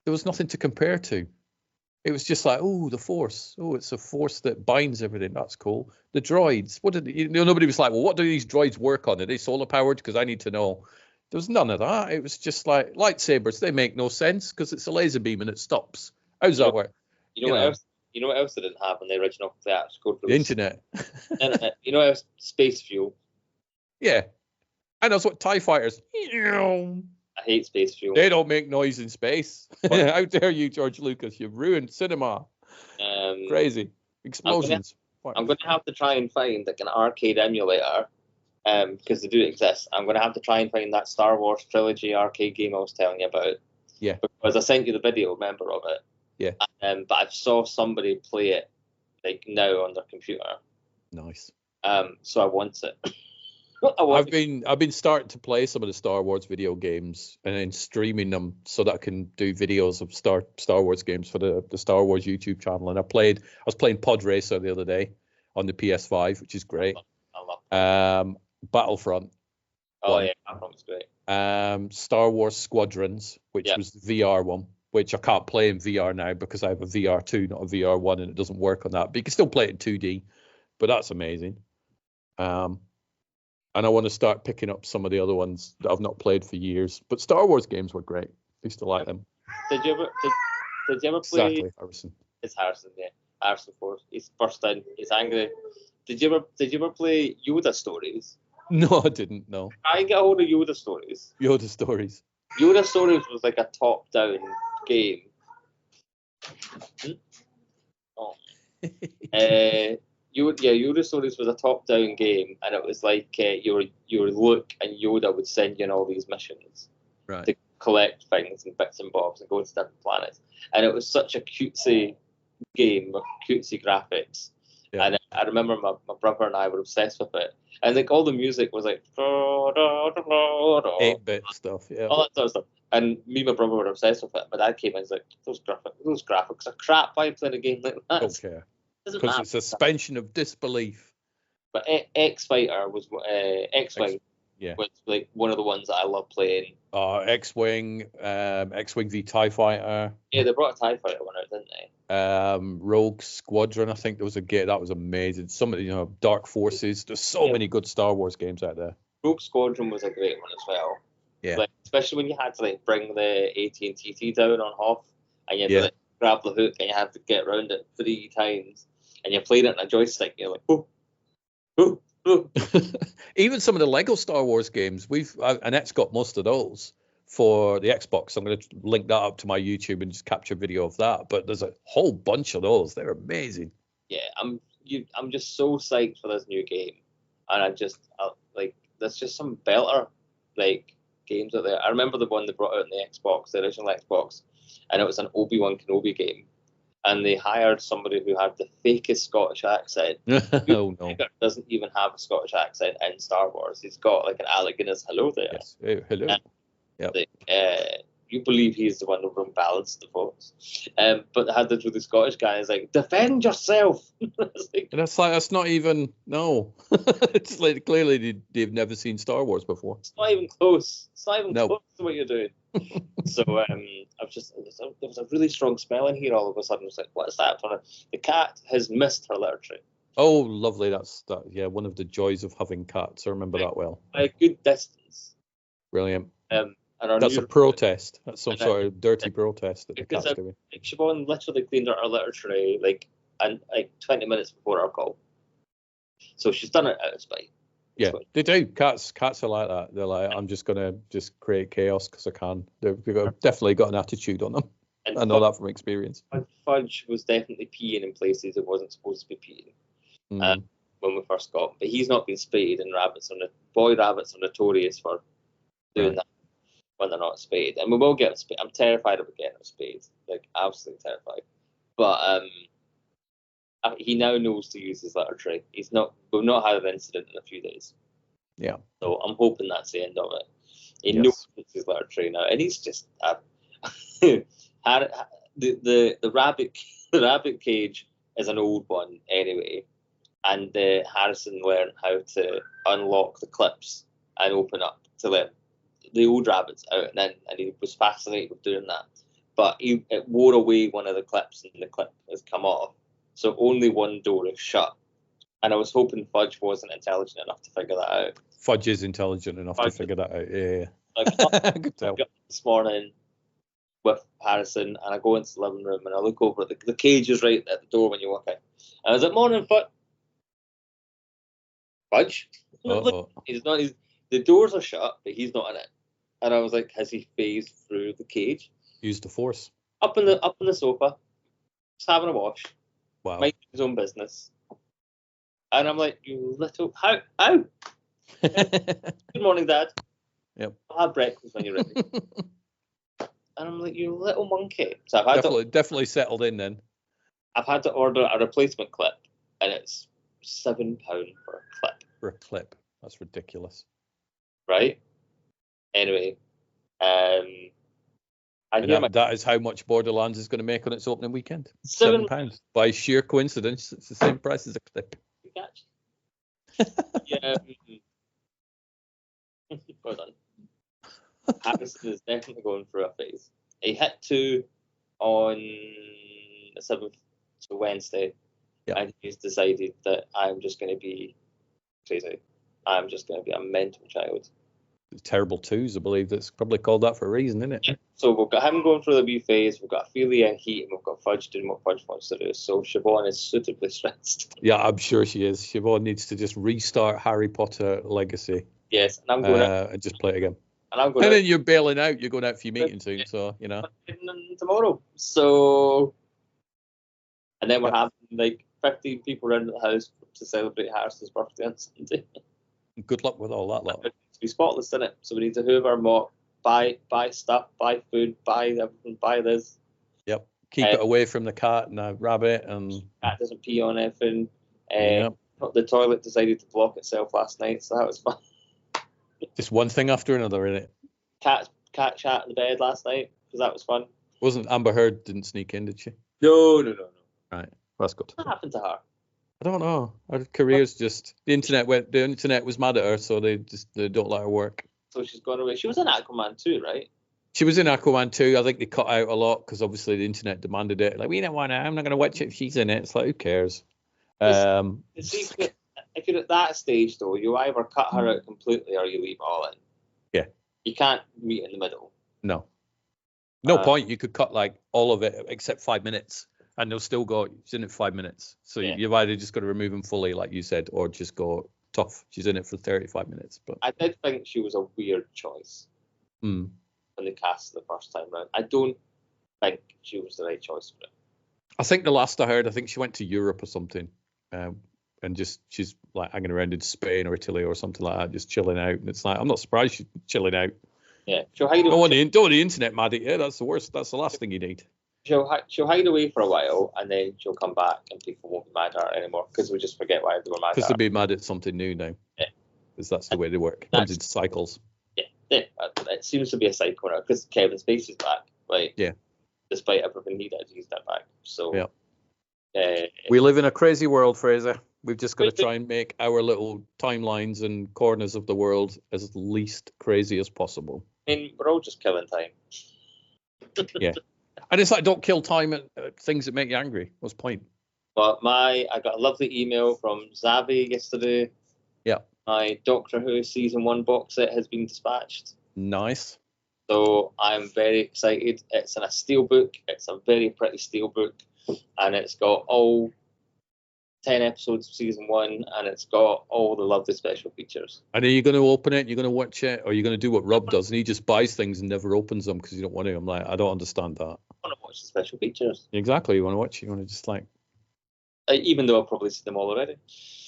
there was nothing to compare to. It was just like, oh, the Force. Oh, it's a Force that binds everything. That's cool. The droids. Nobody was like, well, what do these droids work on? Are they solar powered? Because I need to know. There was none of that. It was just like lightsabers. They make no sense because it's a laser beam and it stops. How does that work? You know what else they didn't have in the original theatrical release? The internet. You know what else? Space fuel. Yeah. And that's what TIE fighters. I hate space fuel. They don't make noise in space. How dare you, George Lucas? You've ruined cinema. Crazy. Explosions. I'm going to have to try and find like an arcade emulator, because they do exist. I'm going to have to try and find that Star Wars trilogy arcade game I was telling you about. Yeah. Because I sent you the video, remember, of it. Yeah. But I saw somebody play it like now on their computer. Nice. So I want it. I've been starting to play some of the Star Wars video games and then streaming them so that I can do videos of Star Wars games for the Star Wars YouTube channel. And I was playing Pod Racer the other day on the PS5, which is great. I love Battlefront. Oh yeah, Battlefront's great. Star Wars Squadrons, which was the VR one, which I can't play in VR now because I have a VR2, not a VR1, and it doesn't work on that. But you can still play it in 2D. But that's amazing. And I want to start picking up some of the other ones that I've not played for years. But Star Wars games were great. I used to like them. Did you ever play? Exactly, Harrison. It's Harrison, yeah. Harrison Ford. He's burst in. He's angry. Did you ever play Yoda Stories? No, I didn't. No. I get a hold of Yoda Stories. Yoda Stories. Yoda Stories was like a top-down game. Oh. Yoda Stories was a top-down game, and it was like you were Luke, and Yoda would send you on all these missions to collect things and bits and bobs and go to different planets. And it was such a cutesy game with cutesy graphics. Yeah. And I remember my brother and I were obsessed with it. And like all the music was like 8-bit stuff, yeah. All that sort of stuff. And me and my brother were obsessed with it. My dad came in and was like, those graphics are crap. Why are you playing a game like that? Don't care. Because it's a suspension of disbelief. But X-Fighter was X-Wing. Yeah. Was like one of the ones that I love playing. X-Wing, X-Wing v TIE Fighter. Yeah, they brought a TIE Fighter one out, didn't they? Rogue Squadron, I think there was a game that was amazing. Some of Dark Forces. There's so many good Star Wars games out there. Rogue Squadron was a great one as well. Yeah. Like, especially when you had to like bring the AT&T down on Hoth, and you had to like, grab the hook and you had to get around it 3 times, and you played it on a joystick. You're like, oh. Even some of the Lego Star Wars games, Annette's got most of those for the Xbox. I'm going to link that up to my YouTube and just capture video of that. But there's a whole bunch of those. They're amazing. Yeah, I'm just so psyched for this new game, and like there's just some belter like games out there. I remember the one they brought out in the Xbox, the original Xbox, and it was an Obi-Wan Kenobi game. And they hired somebody who had the fakest Scottish accent. Oh, no. Doesn't even have a Scottish accent in Star Wars. He's got like an Alec Guinness hello there. Yes. Hey, hello. Yep. You believe he's the one who unbalanced the votes. But they had this really Scottish guy. He's like, defend yourself. That's not even, no. It's like clearly they've never seen Star Wars before. It's not even close. It's not even close to what you're doing. So there was a really strong smell in here all of a sudden. I was like, what is that? The cat has missed her litter tray. Oh, lovely. That's one of the joys of having cats. I remember that well. By a good distance. Brilliant. And that's a protest. That's some sort of dirty protest that the cat's doing. Siobhan literally cleaned out her litter tray like 20 minutes before our call. So she's done it out of spite. Yeah, they do. Cats are like that. They're like, I'm just gonna create chaos because I can. They've definitely got an attitude on them. And I know that from experience. Fudge was definitely peeing in places it wasn't supposed to be peeing when we first got him. But he's not been spayed, and boy rabbits are notorious for doing that when they're not spayed. And we will get him spayed. I'm terrified of getting him spayed, like absolutely terrified. But he now knows to use his litter tray. We've not had an incident in a few days. Yeah. So I'm hoping that's the end of it. He knows it's his litter tray now, and he's just the rabbit cage is an old one anyway, and Harrison learned how to unlock the clips and open up to let the old rabbits out, and he was fascinated with doing that. But it wore away one of the clips, and the clip has come off. So only one door is shut. And I was hoping Fudge wasn't intelligent enough to figure that out. Fudge is intelligent enough to figure that out, yeah. I got up this morning with Harrison, and I go into the living room, and I look over, the cage is right at the door when you walk in. And I was like, morning, Fudge? He's not, the doors are shut, but he's not in it. And I was like, has he phased through the cage? Used the force. Up in the sofa, just having a wash. Wow. Minding his own business. And I'm like, you little... How? Good morning, Dad. Yep. I'll have breakfast when you're ready. And I'm like, you little monkey. So I've had definitely settled in then. I've had to order a replacement clip, and it's £7 for a clip. For a clip. That's ridiculous. Right? Anyway, that is how much Borderlands is going to make on its opening weekend. £7. By sheer coincidence, it's the same price as a clip. Yeah. Well done. Harrison is definitely going through a phase. He hit 2 on the 7th, so Wednesday, and he's decided that I'm just going to be crazy. I'm just going to be a mental child. Terrible Twos, I believe. That's probably called that for a reason, isn't it? Yeah. So we've got him going through the wee phase. We've got Ophelia in heat, and we've got Fudge doing what Fudge wants to do. So Siobhan is suitably stressed. Yeah, I'm sure she is. Siobhan needs to just restart Harry Potter Legacy. Yes, and I'm going out. And just play it again. And I'm going And out. then you're bailing out. You're going out for your meeting soon, so you know. Tomorrow. So, and then we're having like 15 people around the house to celebrate Harris's birthday on Sunday. Good luck with all that lot. It's be spotless, isn't it? So we need to hoover, mop, buy stuff, buy food, buy everything, buy this. Yep. Keep it away from the cat and the rabbit, and cat doesn't pee on anything. Yep. The toilet decided to block itself last night, so that was fun. Just one thing after another, innit? Cat chat in the bed last night, because that was fun. Wasn't Amber Heard didn't sneak in, did she? No. Right, that's good. What happened to her? I don't know. Her career's just the internet was mad at her, so they don't let her work. So she's gone away. She was in Aquaman too, right? She was in Aquaman 2. I think they cut out a lot because obviously the internet demanded it. Like, we don't want to. I'm not going to watch it if she's in it. It's like, who cares? See, if you're at that stage, though, you either cut her out completely or you leave it all in. Yeah. You can't meet in the middle. No. No point. You could cut like all of it except 5 minutes, and they'll still go, she's in it 5 minutes. So you've either just got to remove them fully, like you said, or just go tough. She's in it for 35 minutes. But I did think she was a weird choice. When they cast the first time round. I don't think she was the right choice for it. I think the last I heard, I think she went to Europe or something, and just she's like hanging around in Spain or Italy or something like that, just chilling out. And it's like, I'm not surprised she's chilling out. Yeah, she'll hide away. Don't want the internet mad at you. That's the worst. That's the last thing you need. She'll hide away for a while, and then she'll come back, and people won't be mad at her anymore because we just forget why they were mad at her. Because they'll be mad at something new now. Yeah, because that's the way they work. It comes in cycles. Yeah, it seems to be a cycle now because Kevin Spacey's back. Like, yeah, despite everything he did, he's not back. So yeah, we live in a crazy world, Fraser. We've just got to try and make our little timelines and corners of the world as least crazy as possible. I mean, we're all just killing time. Yeah, and it's like, don't kill time at things that make you angry. What's the point? But I got a lovely email from Zavi yesterday. Yeah. My Doctor Who season 1 box set has been dispatched. Nice. So I'm very excited. It's in a steelbook. It's a very pretty steelbook, and it's got all 10 episodes of season 1, and it's got all the lovely special features. And are you going to open it? You're going to watch it, or are you going to do what Rob does, and he just buys things and never opens them because you don't want to? I'm like, I don't understand that. I want to watch the special features. Exactly. You want to watch it. You want to just like. Even though I've probably seen them all already.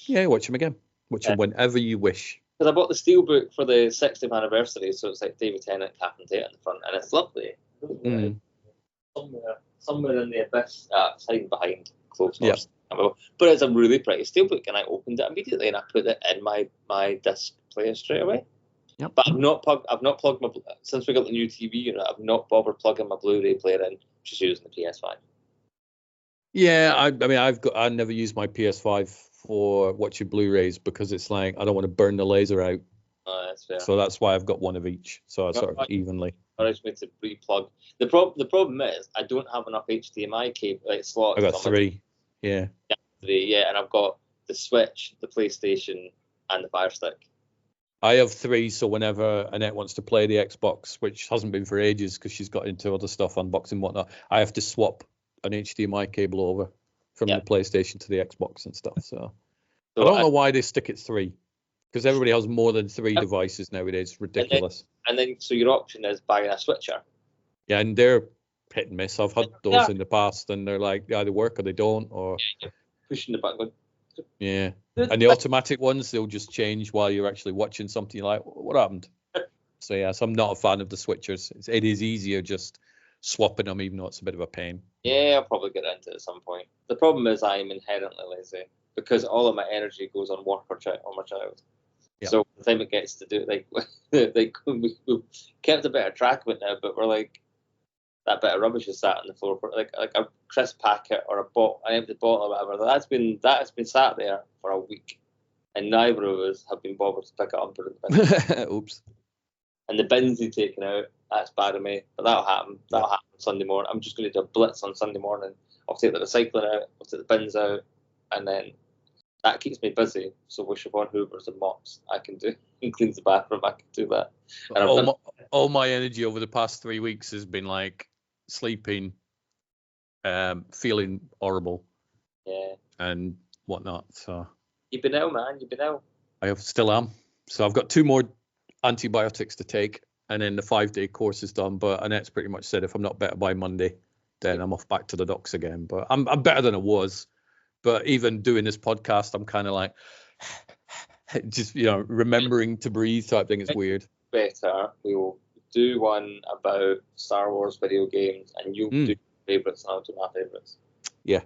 Yeah, watch them again. Watch them whenever you wish. Because I bought the steelbook for the 60th anniversary, so it's like David Tennant, Captain Tate in the front, and it's lovely. Somewhere in the abyss, hiding behind closed doors. Yeah. But it's a really pretty steelbook, and I opened it immediately, and I put it in my disc player straight away. Yep. But I've not plugged my, since we got the new TV unit, I've not bothered plugging my Blu-ray player in, just using the PS5. Yeah, I mean, I never use my PS5 for watching Blu-rays because it's like I don't want to burn the laser out. Oh, that's fair. So that's why I've got one of each. So I sort of evenly. Allows me to re-plug. The problem is I don't have enough HDMI cable slots. I got 3. Yeah. Yeah, 3. Yeah, and I've got the Switch, the PlayStation, and the Fire Stick. I have 3, so whenever Annette wants to play the Xbox, which hasn't been for ages because she's got into other stuff, unboxing and whatnot, I have to swap an HDMI cable over from the PlayStation to the Xbox and stuff. So I don't know why they stick at 3, because everybody has more than 3 devices nowadays. It's ridiculous. And then so your option is buying a switcher. Yeah, and they're hit and miss. I've had those in the past, and they're like, they either work or they don't, or pushing the button. Yeah, and the automatic ones, they'll just change while you're actually watching something. You're like, what happened? So I'm not a fan of the switchers. It is easier just swapping them, even though it's a bit of a pain. Yeah, I'll probably get into it at some point. The problem is I'm inherently lazy because all of my energy goes on work or on my child. Yep. So the time it gets to do it, like we've kept a better track of it now, but we're like, that bit of rubbish is sat on the floor for like a crisp packet or an empty bottle or whatever. That has been sat there for a week, and neither of us have been bothered to pick it up and put it in the bin. Oops. And the bins he's taken out, that's bad of me, but that'll happen. That'll happen Sunday morning. I'm just going to do a blitz on Sunday morning. I'll take the recycling out, I'll take the bins out, and then that keeps me busy. So with Siobhan Hoovers and mops, I can do and cleans the bathroom. I can do that. And all my energy over the past 3 weeks has been like sleeping, feeling horrible, and whatnot. So you've been ill, man. You've been ill. Still am. So I've got 2 more antibiotics to take, and then the 5-day course is done. But Annette's pretty much said if I'm not better by Monday, then I'm off back to the docks again. But I'm better than I was. But even doing this podcast, I'm kind of like, just, remembering to breathe type thing is weird. Better. We will do one about Star Wars video games, and you'll do favourites, and I'll do my favourites. Yeah.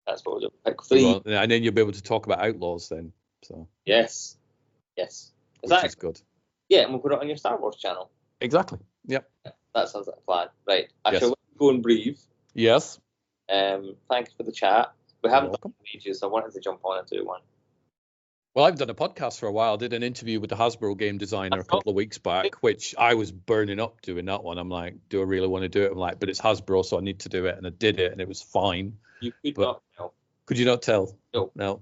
That's what we'll do. Pick 3. And then you'll be able to talk about Outlaws then. So Yes. Which is good. Yeah, and we'll put it on your Star Wars channel. Exactly. Yep. That sounds like a plan. Right. I shall let you go and breathe. Yes. Thanks for the chat. We haven't done it in ages, so I wanted to jump on and do one. Well, I've done a podcast for a while. I did an interview with the Hasbro game designer a couple of weeks back, which I was burning up doing that one. I'm like, do I really want to do it? I'm like, but it's Hasbro, so I need to do it. And I did it, and it was fine. You could not tell. Could you not tell? No.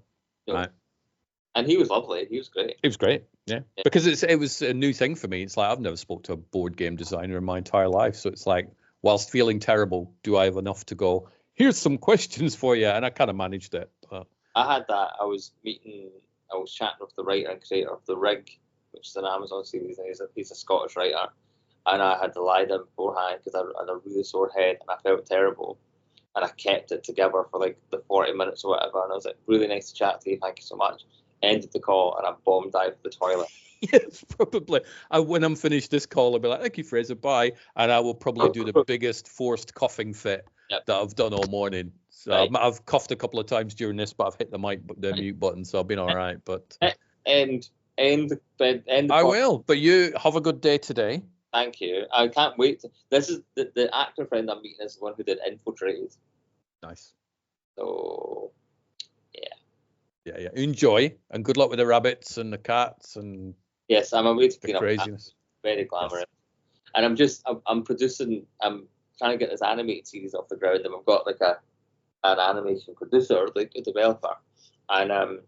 Right. And he was lovely. He was great. It was great. Yeah. Because it was a new thing for me. It's like I've never spoke to a board game designer in my entire life. So it's like, whilst feeling terrible, do I have enough to go, here's some questions for you? And I kind of managed it. But I had that. I was chatting with the writer and creator of The Rig, which is an Amazon series, and he's a Scottish writer. And I had to lie down beforehand because I had a really sore head and I felt terrible. And I kept it together for like the 40 minutes or whatever. And I was like, really nice to chat to you. Thank you so much. Ended the call and I bombed dived to the toilet. Yes, probably. When I'm finished this call, I'll be like, thank you, Fraser, bye. And I will probably do the biggest forced coughing fit that I've done all morning. So right. I've coughed a couple of times during this, but I've hit the mute button, so I've been all right. But end the I will. But you have a good day today. Thank you. I can't wait. This is the actor friend I'm meeting is the one who did Infiltrated. Nice. So yeah. Enjoy and good luck with the rabbits and the cats and yes, I'm away to clean up. Craziness. Very glamorous. Yes. And I'm producing. I'm trying to get this animated series off the ground, and we've got like an animation producer, like a developer, and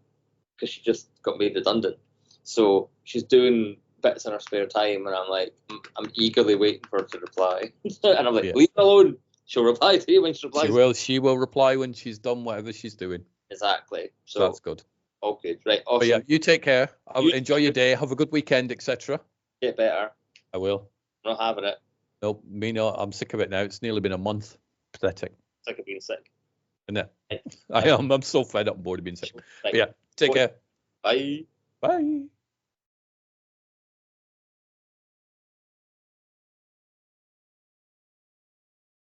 because she just got made redundant, so she's doing bits in her spare time, and I'm like, I'm eagerly waiting for her to reply, and I'm like, leave her alone. She'll reply to you when she replies. She will reply when she's done whatever she's doing. Exactly. So that's good. Okay, right. Awesome. But yeah, you take care. Enjoy your day. Have a good weekend, etc. Get better. I will. I'm not having it. Nope, me not. I'm sick of it now. It's nearly been a month. Pathetic. Sick of being sick. Isn't it? I am. I'm so fed up and bored of being sick. But yeah, take care. Bye. Bye.